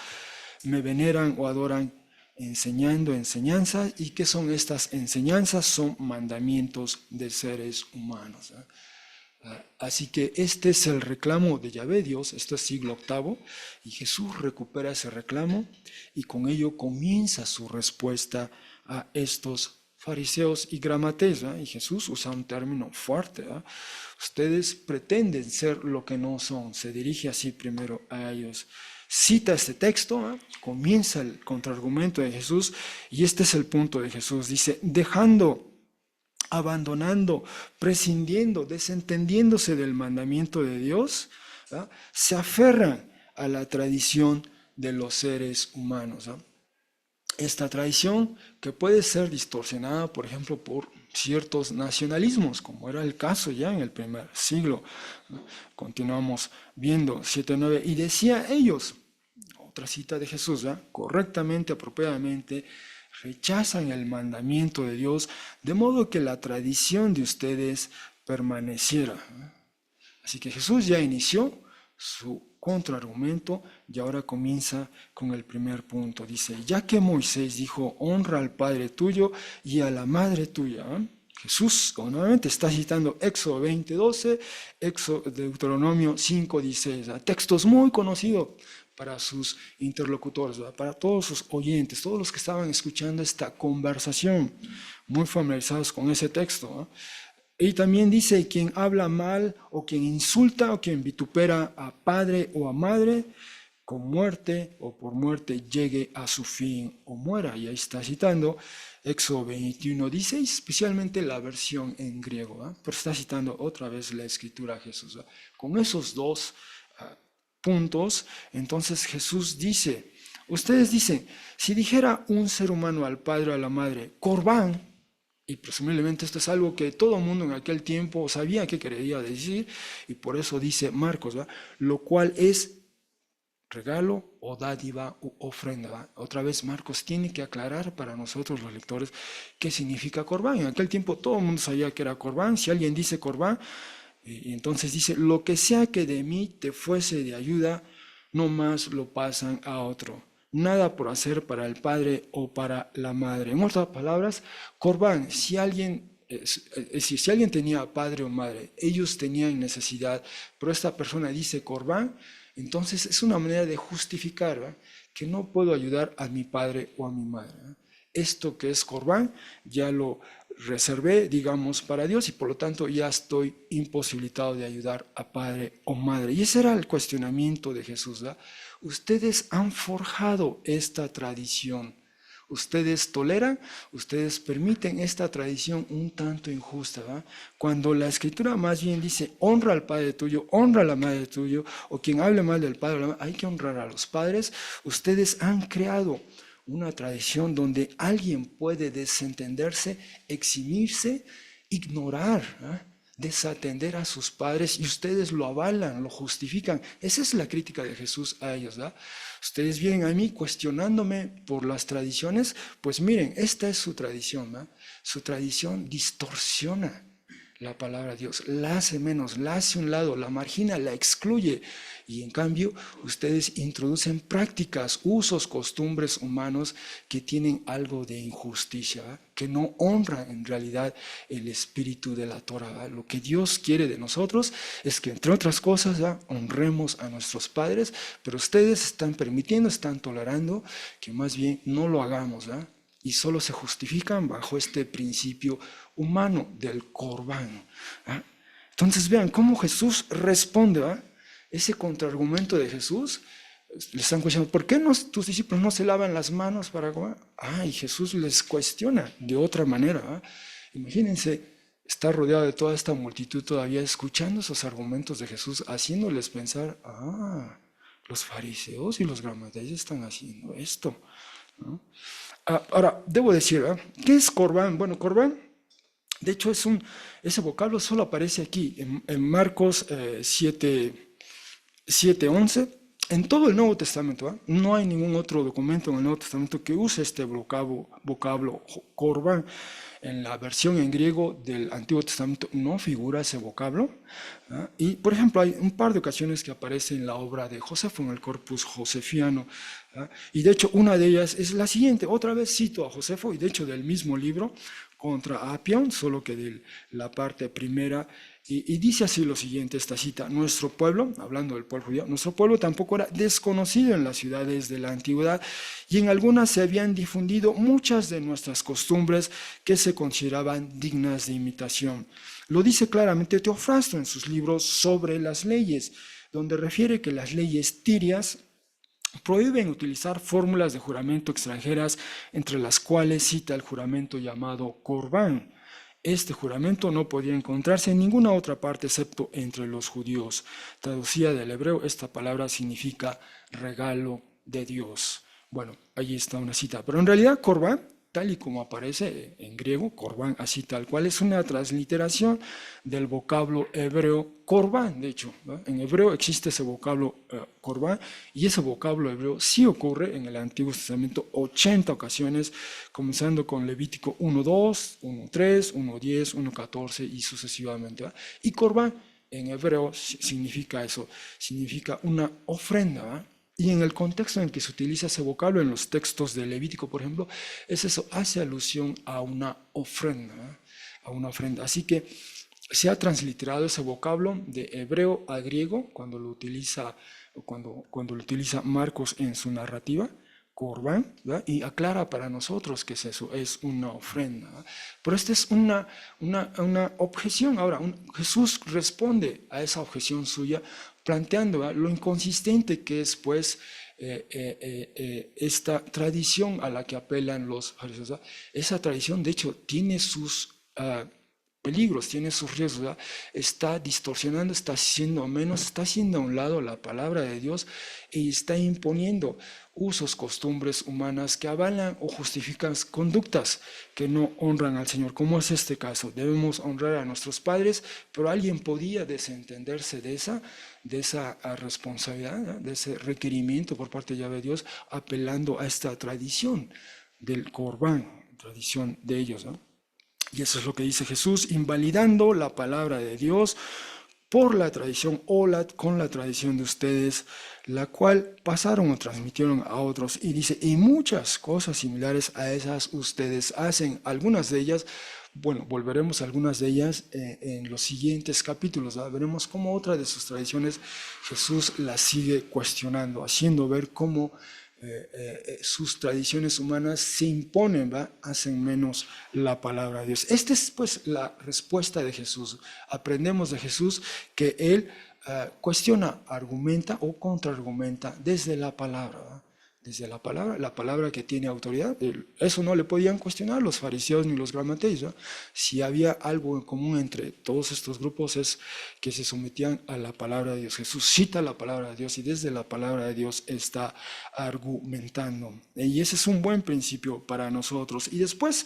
me veneran o adoran enseñando enseñanzas. ¿Y qué son estas enseñanzas? Son mandamientos de seres humanos, ¿verdad? Así que este es el reclamo de Yahvé Dios, esto es siglo octavo, y Jesús recupera ese reclamo y con ello comienza su respuesta a estos fariseos y gramates, ¿eh? Y Jesús usa un término fuerte, ¿eh? Ustedes pretenden ser lo que no son, se dirige así primero a ellos. Cita este texto, ¿eh? Comienza el contraargumento de Jesús y este es el punto de Jesús, dice, abandonando, prescindiendo, desentendiéndose del mandamiento de Dios, ¿verdad? Se aferran a la tradición de los seres humanos, ¿verdad? Esta tradición que puede ser distorsionada, por ejemplo, por ciertos nacionalismos, como era el caso ya en el primer siglo. Continuamos viendo 7:9, y decía ellos, otra cita de Jesús, ¿verdad? Correctamente, apropiadamente, rechazan el mandamiento de Dios, de modo que la tradición de ustedes permaneciera. Así que Jesús ya inició su contraargumento y ahora comienza con el primer punto. Dice, ya que Moisés dijo, honra al padre tuyo y a la madre tuya. Jesús nuevamente está citando Éxodo 20:12, Deuteronomio 5:16, textos muy conocidos para sus interlocutores, para todos sus oyentes, todos los que estaban escuchando esta conversación, muy familiarizados con ese texto. Y también dice, quien habla mal o quien insulta o quien vitupera a padre o a madre, con muerte o por muerte llegue a su fin o muera. Y ahí está citando Éxodo 21:16, especialmente la versión en griego, pero está citando otra vez la escritura a Jesús. Con esos dos puntos, entonces Jesús dice, ustedes dicen, si dijera un ser humano al padre o a la madre, Corbán, y presumiblemente esto es algo que todo el mundo en aquel tiempo sabía que quería decir, y por eso dice Marcos, lo cual es regalo o dádiva u ofrenda. Otra vez Marcos tiene que aclarar para nosotros los lectores qué significa Corbán. En aquel tiempo todo el mundo sabía que era Corbán. Si alguien dice Corbán, y entonces dice, lo que sea que de mí te fuese de ayuda, no más lo pasan a otro. Nada por hacer para el padre o para la madre. En otras palabras, Corbán, si alguien tenía padre o madre, ellos tenían necesidad, pero esta persona dice Corbán, entonces es una manera de justificar que no puedo ayudar a mi padre o a mi madre. Esto que es Corbán ya lo reservé, digamos, para Dios y por lo tanto ya estoy imposibilitado de ayudar a padre o madre. Y ese era el cuestionamiento de Jesús. Ustedes han forjado esta tradición. Ustedes toleran, ustedes permiten esta tradición un tanto injusta, cuando la escritura más bien dice honra al padre tuyo, honra a la madre tuyo, o quien hable mal del padre o la madre, hay que honrar a los padres. Ustedes han creado una tradición donde alguien puede desentenderse, eximirse, ignorar, desatender a sus padres y ustedes lo avalan, lo justifican. Esa es la crítica de Jesús a ellos. Ustedes vienen a mí cuestionándome por las tradiciones, pues miren, esta es su tradición. Su tradición distorsiona la palabra de Dios, la hace menos, la hace a un lado, la margina, la excluye. Y en cambio, ustedes introducen prácticas, usos, costumbres humanos que tienen algo de injusticia, que no honran en realidad el espíritu de la Torah. Lo que Dios quiere de nosotros es que, entre otras cosas, honremos a nuestros padres, pero ustedes están permitiendo, están tolerando que más bien no lo hagamos, y solo se justifican bajo este principio humano del Corbán. Entonces vean cómo Jesús responde ese contraargumento de Jesús. Le están cuestionando, ¿por qué tus discípulos no se lavan las manos para comer? Y Jesús les cuestiona de otra manera. Imagínense estar rodeado de toda esta multitud todavía escuchando esos argumentos de Jesús, haciéndoles pensar, los fariseos y los gramadeyos están haciendo esto, ¿no? Ahora, debo decir, ¿qué es Corbán? Bueno, Corbán, de hecho, ese vocablo solo aparece aquí, en Marcos 7:11. En todo el Nuevo Testamento, no hay ningún otro documento en el Nuevo Testamento que use este vocablo Corbán. En la versión en griego del Antiguo Testamento no figura ese vocablo. Y, por ejemplo, hay un par de ocasiones que aparece en la obra de Josefo, en el Corpus Josefiano. Y, de hecho, una de ellas es la siguiente. Otra vez cito a Josefo, y de hecho del mismo libro, contra Apión, solo que de la parte primera. Y dice así lo siguiente, esta cita: nuestro pueblo, hablando del pueblo judío, nuestro pueblo tampoco era desconocido en las ciudades de la antigüedad, y en algunas se habían difundido muchas de nuestras costumbres que se consideraban dignas de imitación. Lo dice claramente Teofrasto en sus libros sobre las leyes, donde refiere que las leyes tirias prohíben utilizar fórmulas de juramento extranjeras, entre las cuales cita el juramento llamado Corbán. Este juramento no podía encontrarse en ninguna otra parte excepto entre los judíos. Traducida del hebreo, esta palabra significa regalo de Dios. Bueno, ahí está una cita. Pero en realidad Corbán tal y como aparece en griego, corbán, así tal cual, es una transliteración del vocablo hebreo corbán, de hecho, ¿no? En hebreo existe ese vocablo corbán, y ese vocablo hebreo sí ocurre en el Antiguo Testamento 80 ocasiones, comenzando con Levítico 1:2, 1:3, 1:10, 1:14 y sucesivamente, ¿va? Y corbán en hebreo significa eso, significa una ofrenda, ¿va? Y en el contexto en que se utiliza ese vocablo, en los textos de Levítico, por ejemplo, es eso, hace alusión a una ofrenda, ¿eh? A una ofrenda. Así que se ha transliterado ese vocablo de hebreo a griego cuando lo utiliza, cuando lo utiliza Marcos en su narrativa, Corbán, ¿verdad? Y aclara para nosotros que es eso, es una ofrenda, ¿verdad? Pero esta es una objeción. Ahora, Jesús responde a esa objeción suya planteando, ¿verdad?, lo inconsistente que es, pues, esta tradición a la que apelan los fariseos, ¿verdad? Esa tradición, de hecho, tiene sus peligros, tiene sus riesgos, ¿verdad? Está distorsionando, está haciendo menos, está haciendo a un lado la palabra de Dios y está imponiendo usos, costumbres humanas que avalan o justifican conductas que no honran al Señor, como es este caso. Debemos honrar a nuestros padres, pero alguien podía desentenderse de esa responsabilidad, ¿no?, de ese requerimiento por parte de Yahvé Dios, apelando a esta tradición del Corbán, tradición de ellos, ¿no? Y eso es lo que dice Jesús, invalidando la palabra de Dios por la tradición o con la tradición de ustedes, la cual pasaron o transmitieron a otros. Y dice, y muchas cosas similares a esas ustedes hacen. Algunas de ellas, bueno, volveremos a algunas de ellas en los siguientes capítulos, ¿verdad? Veremos cómo otra de sus tradiciones Jesús las sigue cuestionando, haciendo ver cómo sus tradiciones humanas se imponen, ¿va?, hacen menos la palabra de Dios. Esta es, pues, la respuesta de Jesús. Aprendemos de Jesús que Él cuestiona, argumenta o contraargumenta desde la palabra, ¿va? Desde la palabra que tiene autoridad. Eso no le podían cuestionar los fariseos ni los gramateos, ¿no? Si había algo en común entre todos estos grupos es que se sometían a la palabra de Dios. Jesús cita la palabra de Dios y desde la palabra de Dios está argumentando. Y ese es un buen principio para nosotros. Y después,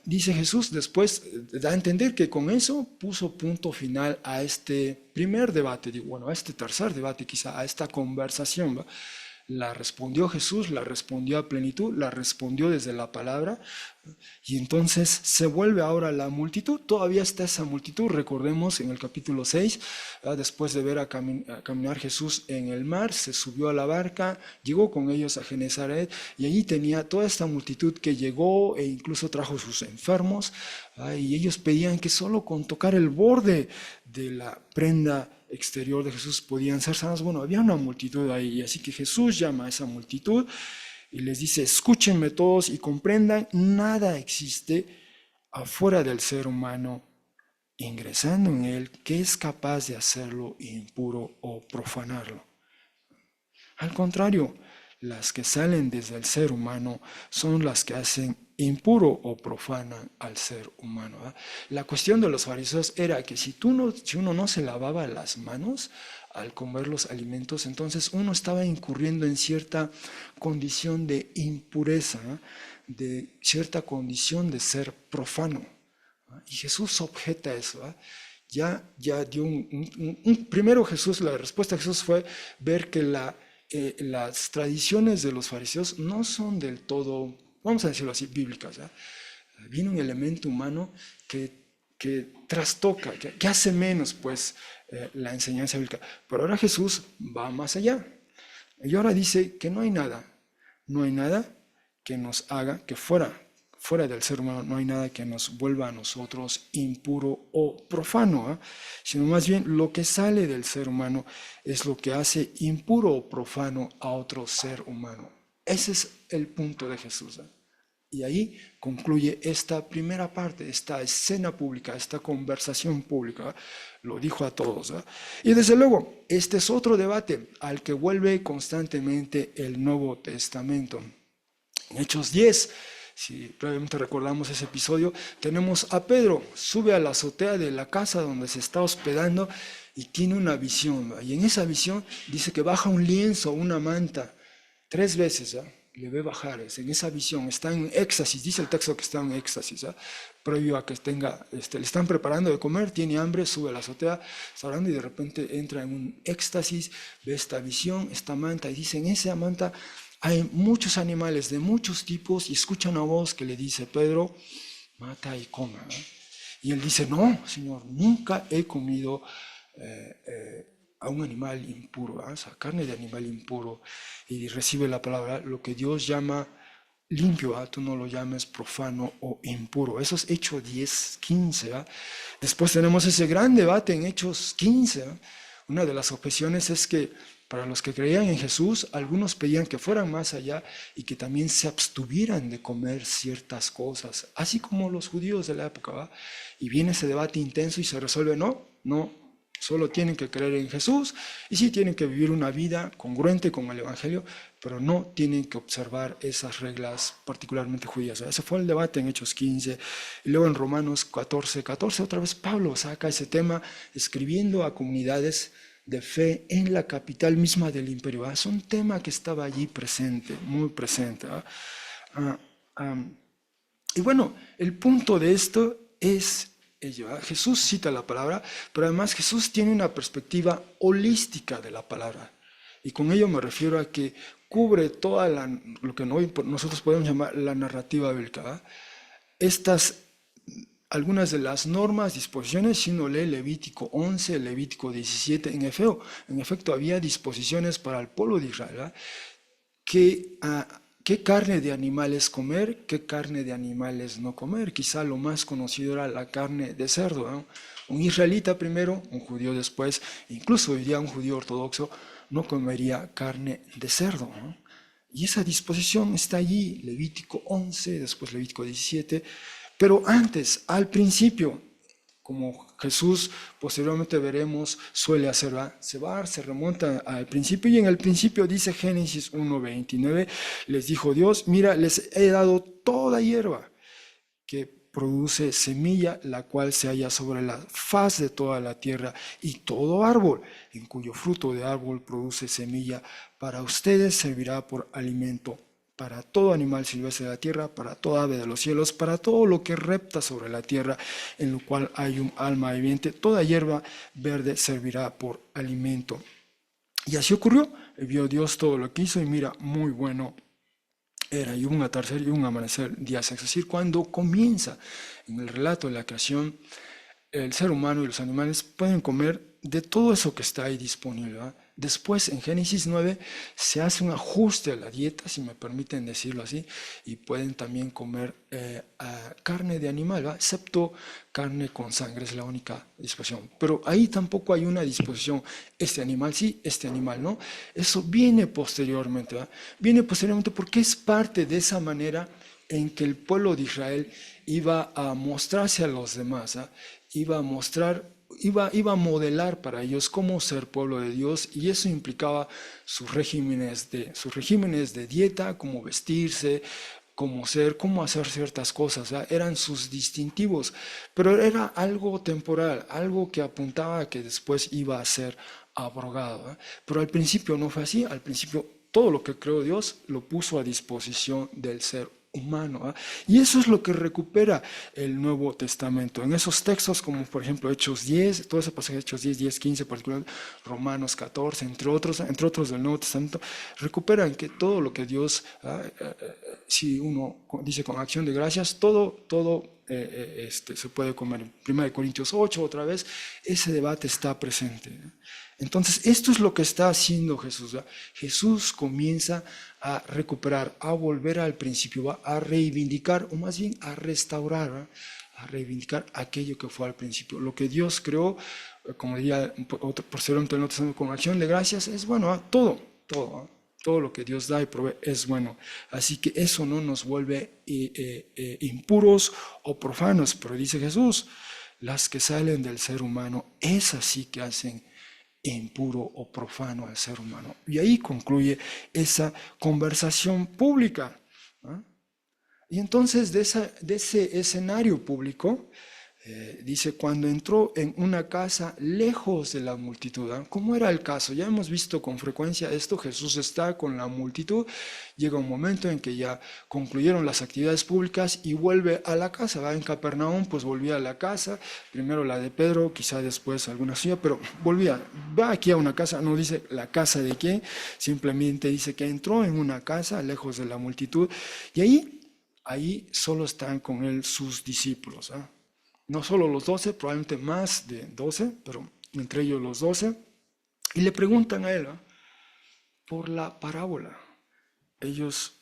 dice Jesús, después da a entender que con eso puso punto final a este primer debate, bueno, a este tercer debate quizá, a esta conversación, ¿va? La respondió Jesús, la respondió a plenitud, la respondió desde la palabra, y entonces se vuelve ahora la multitud. Todavía está esa multitud, recordemos en el capítulo 6, después de ver a caminar Jesús en el mar, se subió a la barca, llegó con ellos a Genezaret, y allí tenía toda esta multitud que llegó e incluso trajo sus enfermos, y ellos pedían que solo con tocar el borde de la prenda exterior de Jesús podían ser sanos. Bueno, había una multitud ahí, así que Jesús llama a esa multitud y les dice, escúchenme todos y comprendan, nada existe afuera del ser humano ingresando en él que es capaz de hacerlo impuro o profanarlo. Al contrario, las que salen desde el ser humano son las que hacen impuro o profanan al ser humano, ¿eh? La cuestión de los fariseos era que si uno no se lavaba las manos al comer los alimentos, entonces uno estaba incurriendo en cierta condición de impureza, ¿eh?, de cierta condición de ser profano, ¿eh? Y Jesús objeta eso, ¿eh? Ya dio primero Jesús, la respuesta de Jesús fue ver que las tradiciones de los fariseos no son del todo, vamos a decirlo así, bíblicas, ¿eh? Viene un elemento humano que trastoca, que hace menos, pues, la enseñanza bíblica. Pero ahora Jesús va más allá. Y ahora dice que no hay nada que nos haga, que fuera del ser humano, no hay nada que nos vuelva a nosotros impuro o profano, ¿eh?, sino más bien lo que sale del ser humano es lo que hace impuro o profano a otro ser humano. Ese es el punto de Jesús, ¿eh? Y ahí concluye esta primera parte, esta escena pública, esta conversación pública. Lo dijo a todos, ¿eh? Y desde luego, este es otro debate al que vuelve constantemente el Nuevo Testamento. En Hechos 10, si brevemente recordamos ese episodio, tenemos a Pedro, sube a la azotea de la casa donde se está hospedando y tiene una visión, ¿va? Y en esa visión dice que baja un lienzo, una manta, 3 veces, ¿va? le ve bajar, es en esa visión, está en éxtasis, dice el texto que está en éxtasis, previo a que le están preparando de comer, tiene hambre, sube a la azotea, está orando y de repente entra en un éxtasis, ve esta visión, esta manta, y dice, en esa manta hay muchos animales de muchos tipos, y escucha una voz que le dice, Pedro, mata y coma. Y él dice, no, Señor, nunca he comido a un animal impuro, o sea, carne de animal impuro, y recibe la palabra, lo que Dios llama limpio, tú no lo llames profano o impuro. Eso es Hechos 10, 15. Después tenemos ese gran debate en Hechos 15. Una de las objeciones es que para los que creían en Jesús, algunos pedían que fueran más allá y que también se abstuvieran de comer ciertas cosas, así como los judíos de la época. Y viene ese debate intenso y se resuelve, no, solo tienen que creer en Jesús y sí tienen que vivir una vida congruente con el Evangelio, pero no tienen que observar esas reglas particularmente judías. Ese fue el debate en Hechos 15. Y luego en Romanos 14, otra vez Pablo saca ese tema escribiendo a comunidades de fe en la capital misma del imperio. Es un tema que estaba allí presente, muy presente. Y bueno, el punto de esto es ello. Jesús cita la palabra, pero además Jesús tiene una perspectiva holística de la palabra. Y con ello me refiero a que cubre toda lo que hoy nosotros podemos llamar la narrativa bíblica. Algunas de las normas, disposiciones, si uno lee Levítico 11, Levítico 17, en efecto había disposiciones para el pueblo de Israel, qué carne de animales comer, qué carne de animales no comer. Quizá lo más conocido era la carne de cerdo. Un israelita primero, un judío después, incluso hoy día un judío ortodoxo no comería carne de cerdo. Y esa disposición está allí, Levítico 11, después Levítico 17, pero antes, al principio, como Jesús posteriormente veremos suele hacer, se remonta al principio, y en el principio dice Génesis 1:29, les dijo Dios, mira, les he dado toda hierba que produce semilla, la cual se halla sobre la faz de toda la tierra, y todo árbol en cuyo fruto de árbol produce semilla, para ustedes servirá por alimento. Para todo animal silvestre de la tierra, para toda ave de los cielos, para todo lo que repta sobre la tierra, en lo cual hay un alma viviente, toda hierba verde servirá por alimento. Y así ocurrió, vio Dios todo lo que hizo, y mira, muy bueno era, y un atardecer y un amanecer día sexto. Es decir, cuando comienza en el relato de la creación, el ser humano y los animales pueden comer de todo eso que está ahí disponible. Después, en Génesis 9, se hace un ajuste a la dieta, si me permiten decirlo así, y pueden también comer carne de animal, excepto carne con sangre, es la única disposición. Pero ahí tampoco hay una disposición, este animal sí, este animal no. Eso viene posteriormente, viene posteriormente porque es parte de esa manera en que el pueblo de Israel iba a mostrarse a los demás, iba a modelar para ellos cómo ser pueblo de Dios, y eso implicaba sus regímenes de dieta, cómo vestirse, cómo hacer ciertas cosas. Eran sus distintivos, pero era algo temporal, algo que apuntaba a que después iba a ser abrogado. Pero al principio no fue así. Al principio todo lo que creó Dios lo puso a disposición del ser humano. Y eso es lo que recupera el Nuevo Testamento. En esos textos, como por ejemplo Hechos 10, todo ese pasaje de Hechos 10, 10, 15, particularmente Romanos 14, entre otros del Nuevo Testamento, recuperan que todo lo que Dios, si uno dice con acción de gracias, todo se puede comer. En 1 Corintios 8, otra vez, ese debate está presente. Entonces, esto es lo que está haciendo Jesús. Jesús comienza a recuperar, a volver al principio, a reivindicar, o más bien a restaurar, a reivindicar aquello que fue al principio. Lo que Dios creó, como diría posteriormente con acción de gracias, es bueno, todo lo que Dios da y provee es bueno. Así que eso no nos vuelve impuros o profanos, pero dice Jesús, las que salen del ser humano, esas sí que hacen impuro o profano al ser humano. Y ahí concluye esa conversación pública. Y entonces de ese escenario público, Dice, cuando entró en una casa lejos de la multitud. ¿Cómo era el caso? Ya hemos visto con frecuencia esto. Jesús está con la multitud, llega un momento en que ya concluyeron las actividades públicas y vuelve a la casa. Va en Capernaum, pues volvía a la casa, primero la de Pedro, quizá después alguna suya, pero volvía. Va aquí a una casa, no dice la casa de quién, simplemente dice que entró en una casa lejos de la multitud y ahí solo están con él sus discípulos. No solo los 12, probablemente más de 12, pero entre ellos los 12, y le preguntan a él por la parábola. Ellos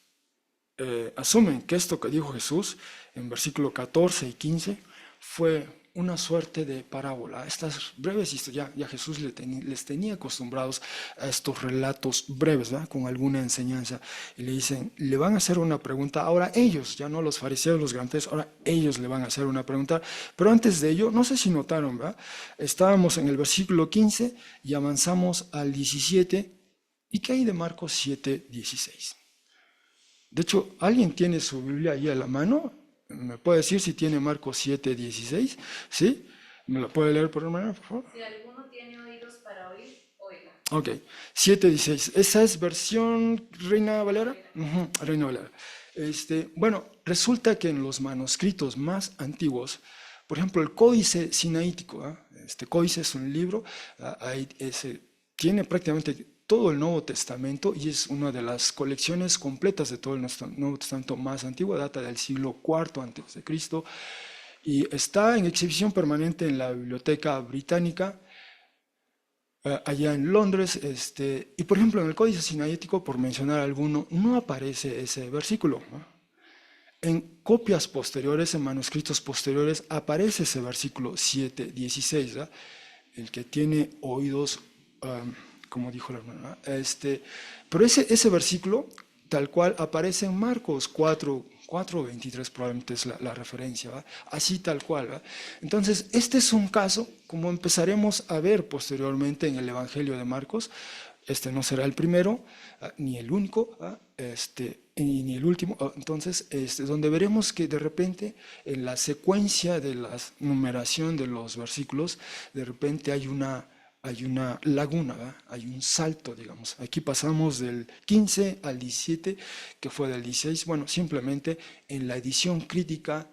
asumen que esto que dijo Jesús en versículo 14 y 15 fue una suerte de parábola. Estas breves historias, ya Jesús les tenía acostumbrados a estos relatos breves, ¿verdad? Con alguna enseñanza. Y le dicen, le van a hacer una pregunta. Ahora ellos, ya no los fariseos, los grandes, ahora ellos le van a hacer una pregunta. Pero antes de ello, no sé si notaron, ¿verdad? Estábamos en el versículo 15 y avanzamos al 17. ¿Y qué hay de Marcos 7, 16? De hecho, ¿alguien tiene su Biblia ahí a la mano? ¿Me puede decir si tiene Marcos 7, 16? ¿Sí? ¿Me lo puede leer por hermana, por favor? Si alguno tiene oídos para oír, oiga. Ok, 7, 16. ¿Esa es versión Reina Valera? Reina Valera. Bueno, resulta que en los manuscritos más antiguos, por ejemplo, el Códice Sinaítico, este códice es un libro, tiene prácticamente todo el Nuevo Testamento y es una de las colecciones completas de todo el Nuevo Testamento más antiguo, data del siglo IV antes de Cristo y está en exhibición permanente en la Biblioteca Británica allá en Londres. Y por ejemplo en el Códice Sinaítico, por mencionar alguno, no aparece ese versículo. En copias posteriores, en manuscritos posteriores, aparece ese versículo 7, 16, ¿verdad? El que tiene oídos, como dijo la hermana, pero ese versículo tal cual aparece en Marcos 4, 23 probablemente es la referencia, ¿va? Así tal cual, ¿va? Entonces este es un caso, como empezaremos a ver posteriormente en el Evangelio de Marcos. Este no será el primero, ni el único, ni el último. Entonces, donde veremos que de repente en la secuencia de la numeración de los versículos, de repente hay una laguna, ¿verdad? Hay un salto, digamos. Aquí pasamos del 15 al 17, que fue del 16. Bueno, simplemente en la edición crítica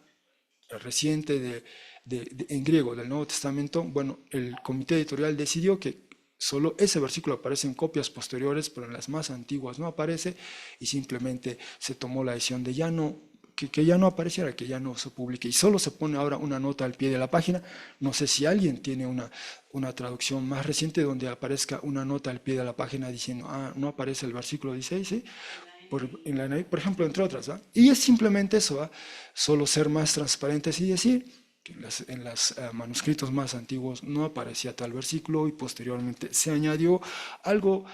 reciente en griego del Nuevo Testamento, bueno, el comité editorial decidió que solo ese versículo aparece en copias posteriores, pero en las más antiguas no aparece, y simplemente se tomó la decisión de que ya no apareciera, que ya no se publique, y solo se pone ahora una nota al pie de la página. No sé si alguien tiene una traducción más reciente donde aparezca una nota al pie de la página diciendo, no aparece el versículo 16, ¿sí? Por ejemplo, entre otras, ¿va? Y es simplemente eso, ¿va? Solo ser más transparentes y decir que en los manuscritos más antiguos no aparecía tal versículo y posteriormente se añadió algo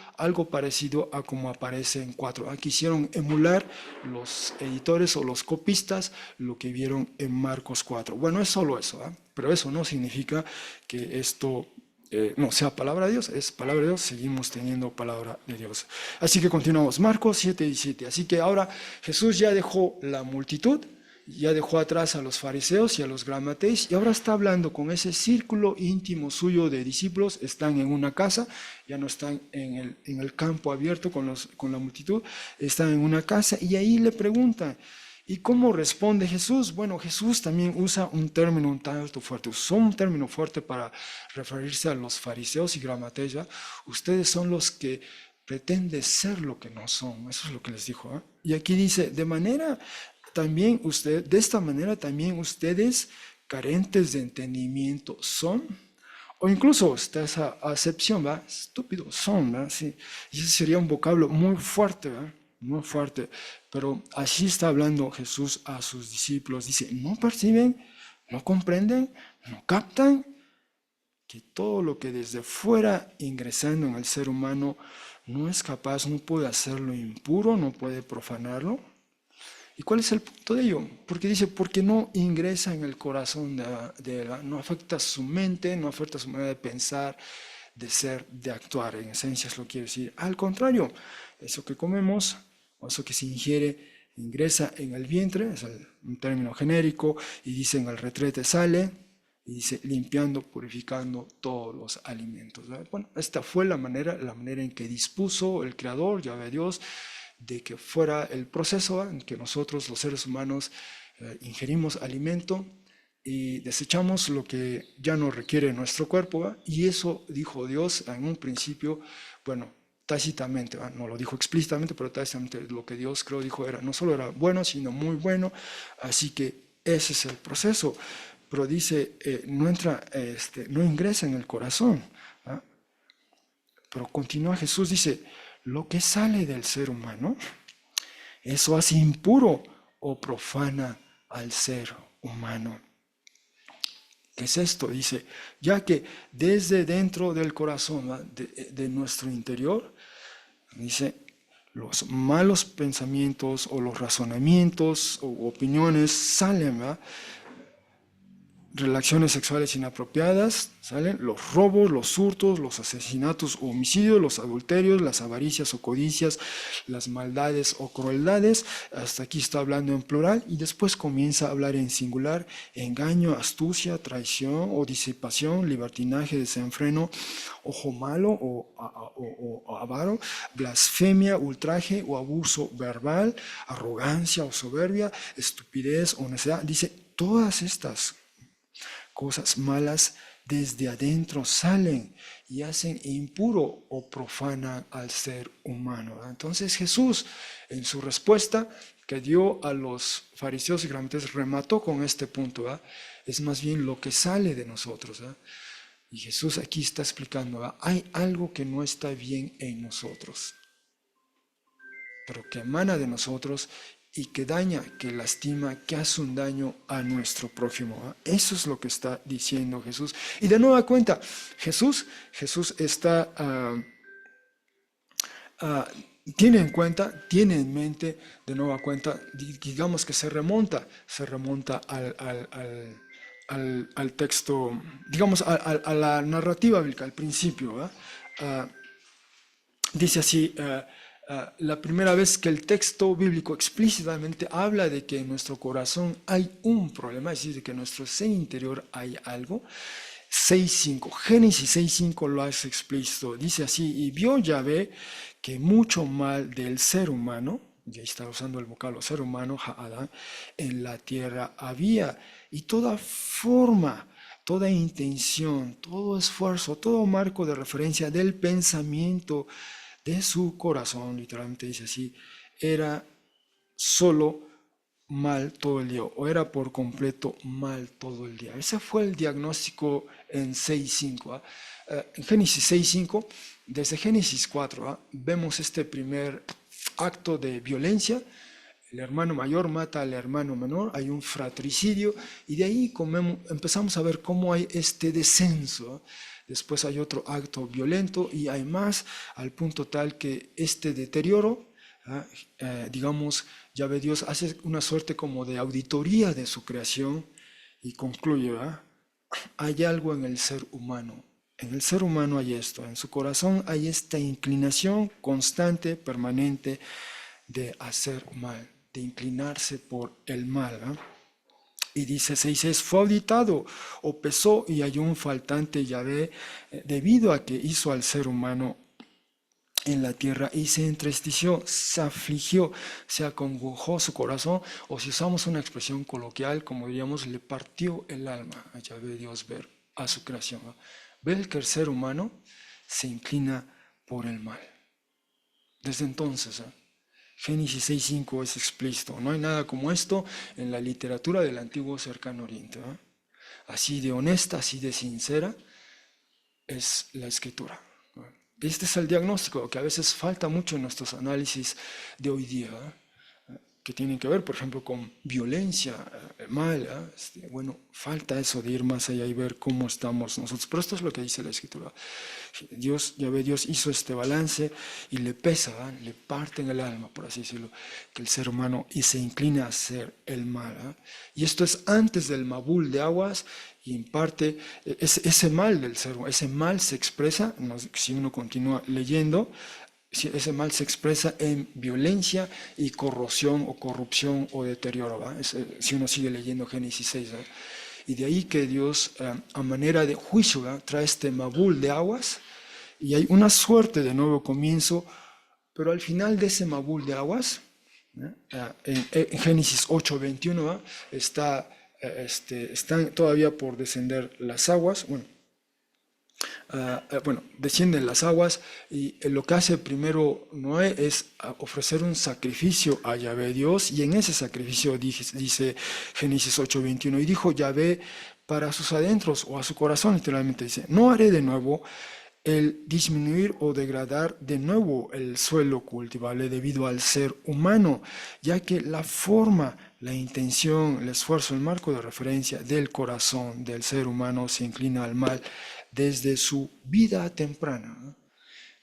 parecido a como aparece en 4. Quisieron emular los editores o los copistas lo que vieron en Marcos 4. Bueno, es solo eso, pero eso no significa que esto no sea palabra de Dios, es palabra de Dios, seguimos teniendo palabra de Dios. Así que continuamos, Marcos 7, 17. Así que ahora Jesús ya dejó la multitud, ya dejó atrás a los fariseos y a los gramateis, y ahora está hablando con ese círculo íntimo suyo de discípulos. Están en una casa, ya no están en el campo abierto con la multitud, están en una casa, y ahí le preguntan, ¿y cómo responde Jesús? Bueno, Jesús también usa un término un tanto fuerte, usó un término fuerte para referirse a los fariseos y gramateis. Ustedes son los que pretenden ser lo que no son, eso es lo que les dijo. Y aquí dice, de esta manera también ustedes, carentes de entendimiento, son, o incluso está esa acepción, ¿va? Estúpidos son, ¿va? Sí. Y ese sería un vocablo muy fuerte, ¿va? Muy fuerte. Pero así está hablando Jesús a sus discípulos. Dice, ¿no perciben? ¿No comprenden? ¿No captan? Que todo lo que desde fuera ingresando en el ser humano no es capaz, no puede hacerlo impuro, no puede profanarlo. ¿Y cuál es el punto de ello? Porque dice, porque no ingresa en el corazón de él, no afecta su mente, no afecta su manera de pensar, de ser, de actuar. En esencia es lo que quiere decir. Al contrario, eso que comemos, o eso que se ingiere, ingresa en el vientre, es un término genérico, y dice en el retrete sale, Y dice, limpiando, purificando todos los alimentos. ¿Verdad? Bueno, esta fue la manera en que dispuso el Creador, Yahvé Dios, de que fuera el proceso, ¿verdad? En que nosotros, los seres humanos, ingerimos alimento y desechamos lo que ya no requiere nuestro cuerpo, ¿verdad? Y eso dijo Dios en un principio, bueno, tácitamente, ¿verdad? No lo dijo explícitamente, pero tácitamente lo que Dios creo dijo era, no solo era bueno, sino muy bueno, así que ese es el proceso. Pero dice, no entra, no ingresa en el corazón, ¿verdad? Pero continúa Jesús, dice, lo que sale del ser humano, eso hace impuro o profana al ser humano. ¿Qué es esto? Dice, ya que desde dentro del corazón, de nuestro interior, dice, los malos pensamientos o los razonamientos o opiniones salen, ¿verdad? Relaciones sexuales inapropiadas, ¿salen? Los robos, los hurtos, los asesinatos o homicidios, los adulterios, las avaricias o codicias, las maldades o crueldades. Hasta aquí está hablando en plural y después comienza a hablar en singular: engaño, astucia, traición o disipación, libertinaje, desenfreno, ojo malo o avaro, blasfemia, ultraje o abuso verbal, arrogancia o soberbia, estupidez o necedad. Dice, todas estas cosas malas desde adentro salen y hacen impuro o profanan al ser humano. Entonces Jesús, en su respuesta que dio a los fariseos y grandes, remató con este punto, ¿verdad? Es más bien lo que sale de nosotros, ¿verdad? Y Jesús aquí está explicando, ¿verdad? Hay algo que no está bien en nosotros, pero que emana de nosotros y que daña, que lastima, que hace un daño a nuestro prójimo. ¿Eh? Eso es lo que está diciendo Jesús. Y de nueva cuenta, Jesús está, tiene en cuenta, tiene en mente, de nueva cuenta, digamos que se remonta al texto, digamos, a la narrativa bíblica, al principio. Dice así, la primera vez que el texto bíblico explícitamente habla de que en nuestro corazón hay un problema, es decir, que en nuestro ser interior hay algo. 6.5, Génesis 6.5 lo hace explícito, dice así, y vio Yahvé que mucho mal del ser humano, y ahí está usando el vocablo ser humano, Ha'adam, en la tierra había, y toda forma, toda intención, todo esfuerzo, todo marco de referencia del pensamiento de su corazón, literalmente dice así, era solo mal todo el día, o era por completo mal todo el día. Ese fue el diagnóstico en 6.5. En Génesis 6.5, desde Génesis 4, vemos este primer acto de violencia. El hermano mayor mata al hermano menor, hay un fratricidio, y de ahí empezamos a ver cómo hay este descenso. Después hay otro acto violento y hay más, al punto tal que este deterioro, digamos, Yahvé Dios hace una suerte como de auditoría de su creación y concluye, hay algo en el ser humano. En el ser humano hay esto, en su corazón hay esta inclinación constante, permanente de hacer mal, de inclinarse por el mal. Y dice 6.6, fue auditado o pesó y halló un faltante Yahvé debido a que hizo al ser humano en la tierra y se entristeció, se afligió, se acongojó su corazón, o si usamos una expresión coloquial, como diríamos, le partió el alma a Yahvé Dios ver a su creación. Ver que el ser humano se inclina por el mal. Desde entonces, Génesis 6.5 es explícito. No hay nada como esto en la literatura del antiguo cercano oriente. Así de honesta, así de sincera es la escritura. Este es el diagnóstico que a veces falta mucho en nuestros análisis de hoy día, que tienen que ver, por ejemplo, con violencia, mal. Bueno, falta eso de ir más allá y ver cómo estamos nosotros. Pero esto es lo que dice la Escritura. Yahvé Dios hizo este balance y le pesa, le parte en el alma, por así decirlo, que el ser humano y se inclina a hacer el mal. Y esto es antes del Mabul de aguas. Y en parte, ese mal del ser humano, ese mal se expresa, si uno continúa leyendo, ese mal se expresa en violencia y corrosión o corrupción o deterioro. Si uno sigue leyendo Génesis 6. y de ahí que Dios, a manera de juicio, ¿verdad?, trae este Mabul de aguas, y hay una suerte de nuevo comienzo, pero al final de ese Mabul de aguas, en Génesis 8:21, ¿verdad?, están todavía por descender las aguas. Bueno, descienden las aguas y lo que hace primero Noé es ofrecer un sacrificio a Yahvé Dios, y en ese sacrificio dice Génesis 8:21, y dijo Yahvé para sus adentros, o a su corazón literalmente dice, no haré de nuevo el disminuir o degradar de nuevo el suelo cultivable debido al ser humano, ya que la forma, la intención, el esfuerzo, el marco de referencia del corazón del ser humano se inclina al mal desde su vida temprana.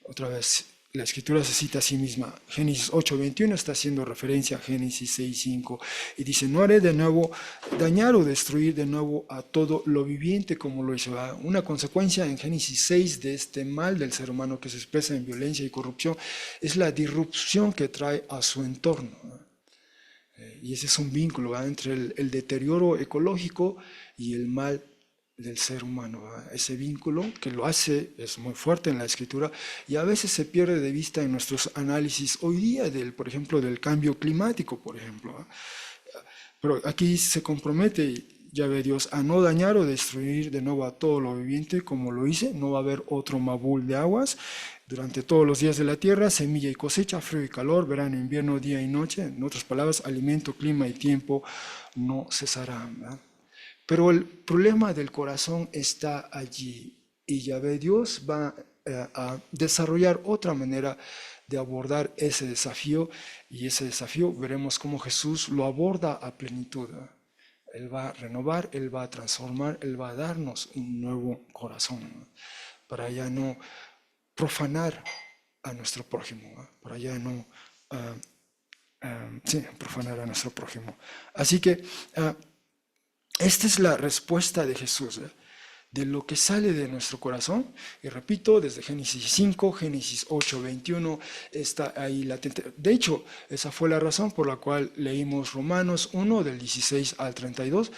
Otra vez, la escritura se cita a sí misma. Génesis 8:21 está haciendo referencia a Génesis 6:5 y dice, no haré de nuevo dañar o destruir de nuevo a todo lo viviente como lo hizo. Una consecuencia en Génesis 6 de este mal del ser humano que se expresa en violencia y corrupción es la disrupción que trae a su entorno. Y ese es un vínculo entre el deterioro ecológico y el mal del ser humano. Ese vínculo que lo hace es muy fuerte en la escritura y a veces se pierde de vista en nuestros análisis hoy día por ejemplo, del cambio climático, por ejemplo. Pero aquí se compromete Yahvé Dios a no dañar o destruir de nuevo a todo lo viviente como lo hice. No va a haber otro Mabul de aguas durante todos los días de la tierra, semilla y cosecha, frío y calor, verano, invierno, día y noche. En otras palabras, alimento, clima y tiempo no cesarán, ¿verdad? Pero el problema del corazón está allí y Yahvé Dios va a desarrollar otra manera de abordar ese desafío, y ese desafío veremos cómo Jesús lo aborda a plenitud. Él va a renovar, Él va a transformar, Él va a darnos un nuevo corazón para ya no profanar a nuestro prójimo, para ya no profanar a nuestro prójimo. Así que esta es la respuesta de Jesús, de lo que sale de nuestro corazón. Y repito, desde Génesis 5, Génesis 8:21, está ahí latente. De hecho, esa fue la razón por la cual leímos Romanos 1, del 16 al 32,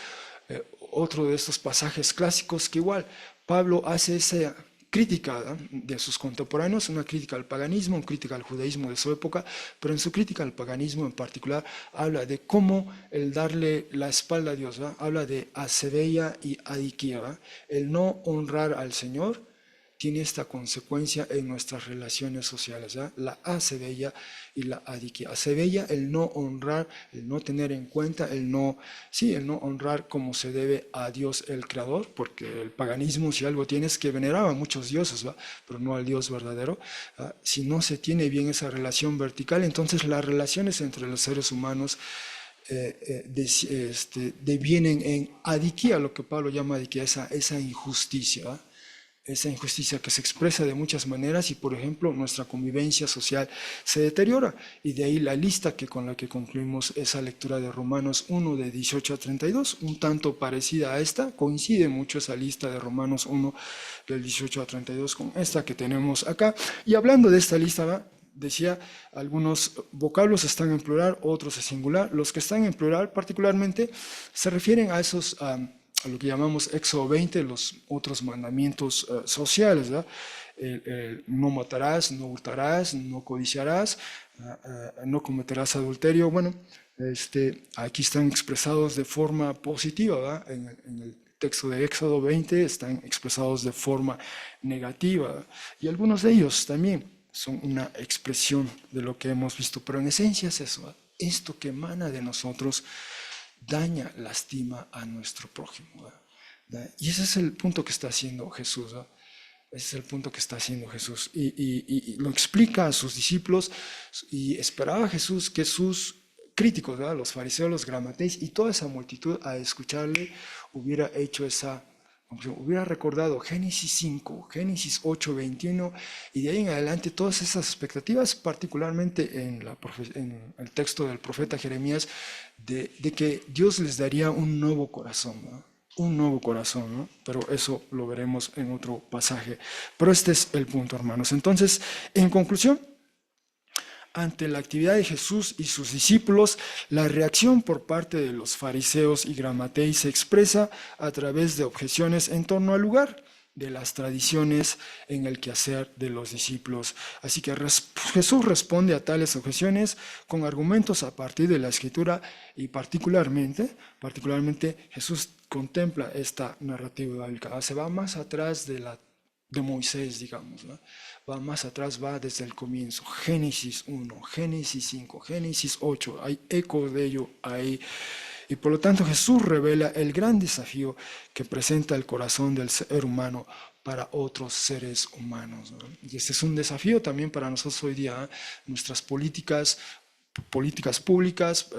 otro de estos pasajes clásicos que igual Pablo hace esa crítica de sus contemporáneos, una crítica al paganismo, una crítica al judaísmo de su época, pero en su crítica al paganismo en particular habla de cómo el darle la espalda a Dios, ¿verdad? Habla de asebeia y adiquía, ¿verdad? El no honrar al Señor tiene esta consecuencia en nuestras relaciones sociales, ¿verdad? La asebeia y la adiquía. Asebeia, el no honrar, el no tener en cuenta, el no honrar como se debe a Dios el Creador, porque el paganismo, si algo tiene, es que veneraba a muchos dioses, ¿verdad?, pero no al Dios verdadero. Si no se tiene bien esa relación vertical, entonces las relaciones entre los seres humanos devienen en adiquía, lo que Pablo llama adiquía, esa injusticia, ¿verdad? Esa injusticia que se expresa de muchas maneras y, por ejemplo, nuestra convivencia social se deteriora. Y de ahí la lista con la que concluimos esa lectura de Romanos 1, de 18 a 32, un tanto parecida a esta. Coincide mucho esa lista de Romanos 1, del 18 a 32, con esta que tenemos acá. Y hablando de esta lista, decía, algunos vocablos están en plural, otros en singular. Los que están en plural particularmente se refieren a esos a lo que llamamos Éxodo 20, los otros mandamientos sociales, ¿verdad? No matarás, no hurtarás, no codiciarás, no cometerás adulterio. Bueno, aquí están expresados de forma positiva, ¿verdad? En el texto de Éxodo 20 están expresados de forma negativa, ¿verdad? Y algunos de ellos también son una expresión de lo que hemos visto, pero en esencia es eso, ¿verdad? Esto que emana de nosotros daña, lastima a nuestro prójimo, ¿verdad? Y ese es el punto que está haciendo Jesús, ¿verdad? Ese es el punto que está haciendo Jesús. Y lo explica a sus discípulos, y esperaba Jesús que sus críticos, ¿verdad?, los fariseos, los gramateis y toda esa multitud a escucharle hubiera recordado Génesis 5, Génesis 8, 21, y de ahí en adelante todas esas expectativas, particularmente en el texto del profeta Jeremías, de que Dios les daría un nuevo corazón, ¿no? Un nuevo corazón, ¿no? Pero eso lo veremos en otro pasaje. Pero este es el punto, hermanos. Entonces, en conclusión, ante la actividad de Jesús y sus discípulos, la reacción por parte de los fariseos y Gramatei se expresa a través de objeciones en torno al lugar de las tradiciones en el quehacer de los discípulos. Así que Jesús responde a tales objeciones con argumentos a partir de la Escritura y particularmente Jesús contempla esta narrativa bíblica. Se va más atrás de Moisés, digamos, ¿no? Va más atrás, va desde el comienzo. Génesis 1, Génesis 5, Génesis 8, hay eco de ello ahí. Y por lo tanto Jesús revela el gran desafío que presenta el corazón del ser humano para otros seres humanos, ¿no? Y este es un desafío también para nosotros hoy día, ¿eh? Nuestras políticas públicas,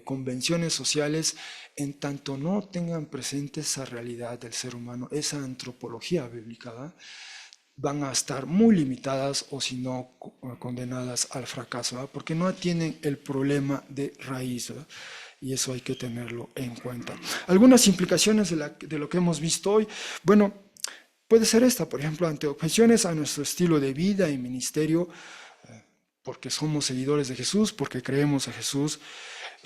convenciones sociales, en tanto no tengan presente esa realidad del ser humano, esa antropología bíblica, ¿eh? Van a estar muy limitadas o si no condenadas al fracaso, ¿eh? Porque no atienden el problema de raíz, ¿eh? Y eso hay que tenerlo en cuenta. Algunas implicaciones de lo que hemos visto hoy, bueno, puede ser esta, por ejemplo, ante objeciones a nuestro estilo de vida y ministerio, porque somos seguidores de Jesús, porque creemos a Jesús,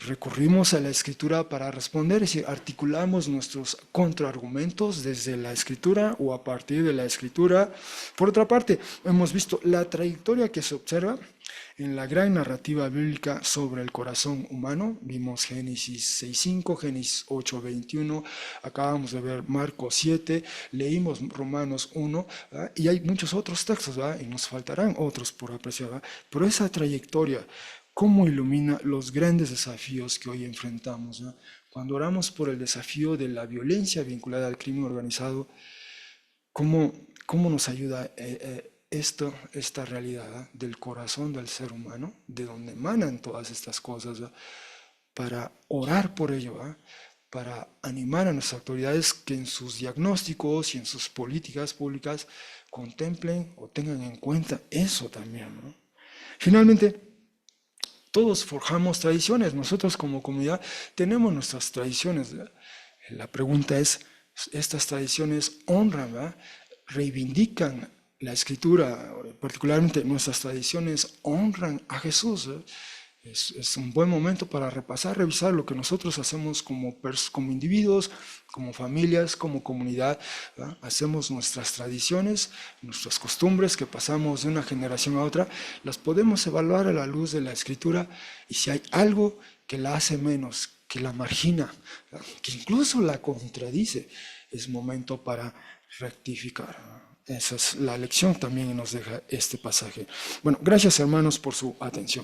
recurrimos a la Escritura para responder, es decir, articulamos nuestros contraargumentos desde la Escritura o a partir de la Escritura. Por otra parte, hemos visto la trayectoria que se observa en la gran narrativa bíblica sobre el corazón humano. Vimos Génesis 6:5, Génesis 8:21, acabamos de ver Marcos 7, leímos Romanos 1, ¿verdad? Y hay muchos otros textos, ¿verdad? Y nos faltarán otros por apreciar, ¿verdad? Pero esa trayectoria, ¿cómo ilumina los grandes desafíos que hoy enfrentamos, ¿no? Cuando oramos por el desafío de la violencia vinculada al crimen organizado, ¿cómo nos ayuda esta realidad, ¿eh? Del corazón del ser humano, de donde emanan todas estas cosas, ¿eh? Para orar por ello, ¿eh? Para animar a nuestras autoridades que en sus diagnósticos y en sus políticas públicas contemplen o tengan en cuenta eso también, ¿no? Finalmente, todos forjamos tradiciones, nosotros como comunidad tenemos nuestras tradiciones. La pregunta es, ¿estas tradiciones honran, ¿verdad? Reivindican la Escritura, particularmente nuestras tradiciones honran a Jesús, ¿eh? Es un buen momento para repasar, revisar lo que nosotros hacemos como individuos, como familias, como comunidad, ¿verdad? Hacemos nuestras tradiciones, nuestras costumbres que pasamos de una generación a otra, las podemos evaluar a la luz de la Escritura y si hay algo que la hace menos, que la margina, ¿verdad? Que incluso la contradice, es momento para rectificar, ¿verdad? Esa es la lección también que nos deja este pasaje. Bueno, gracias hermanos por su atención.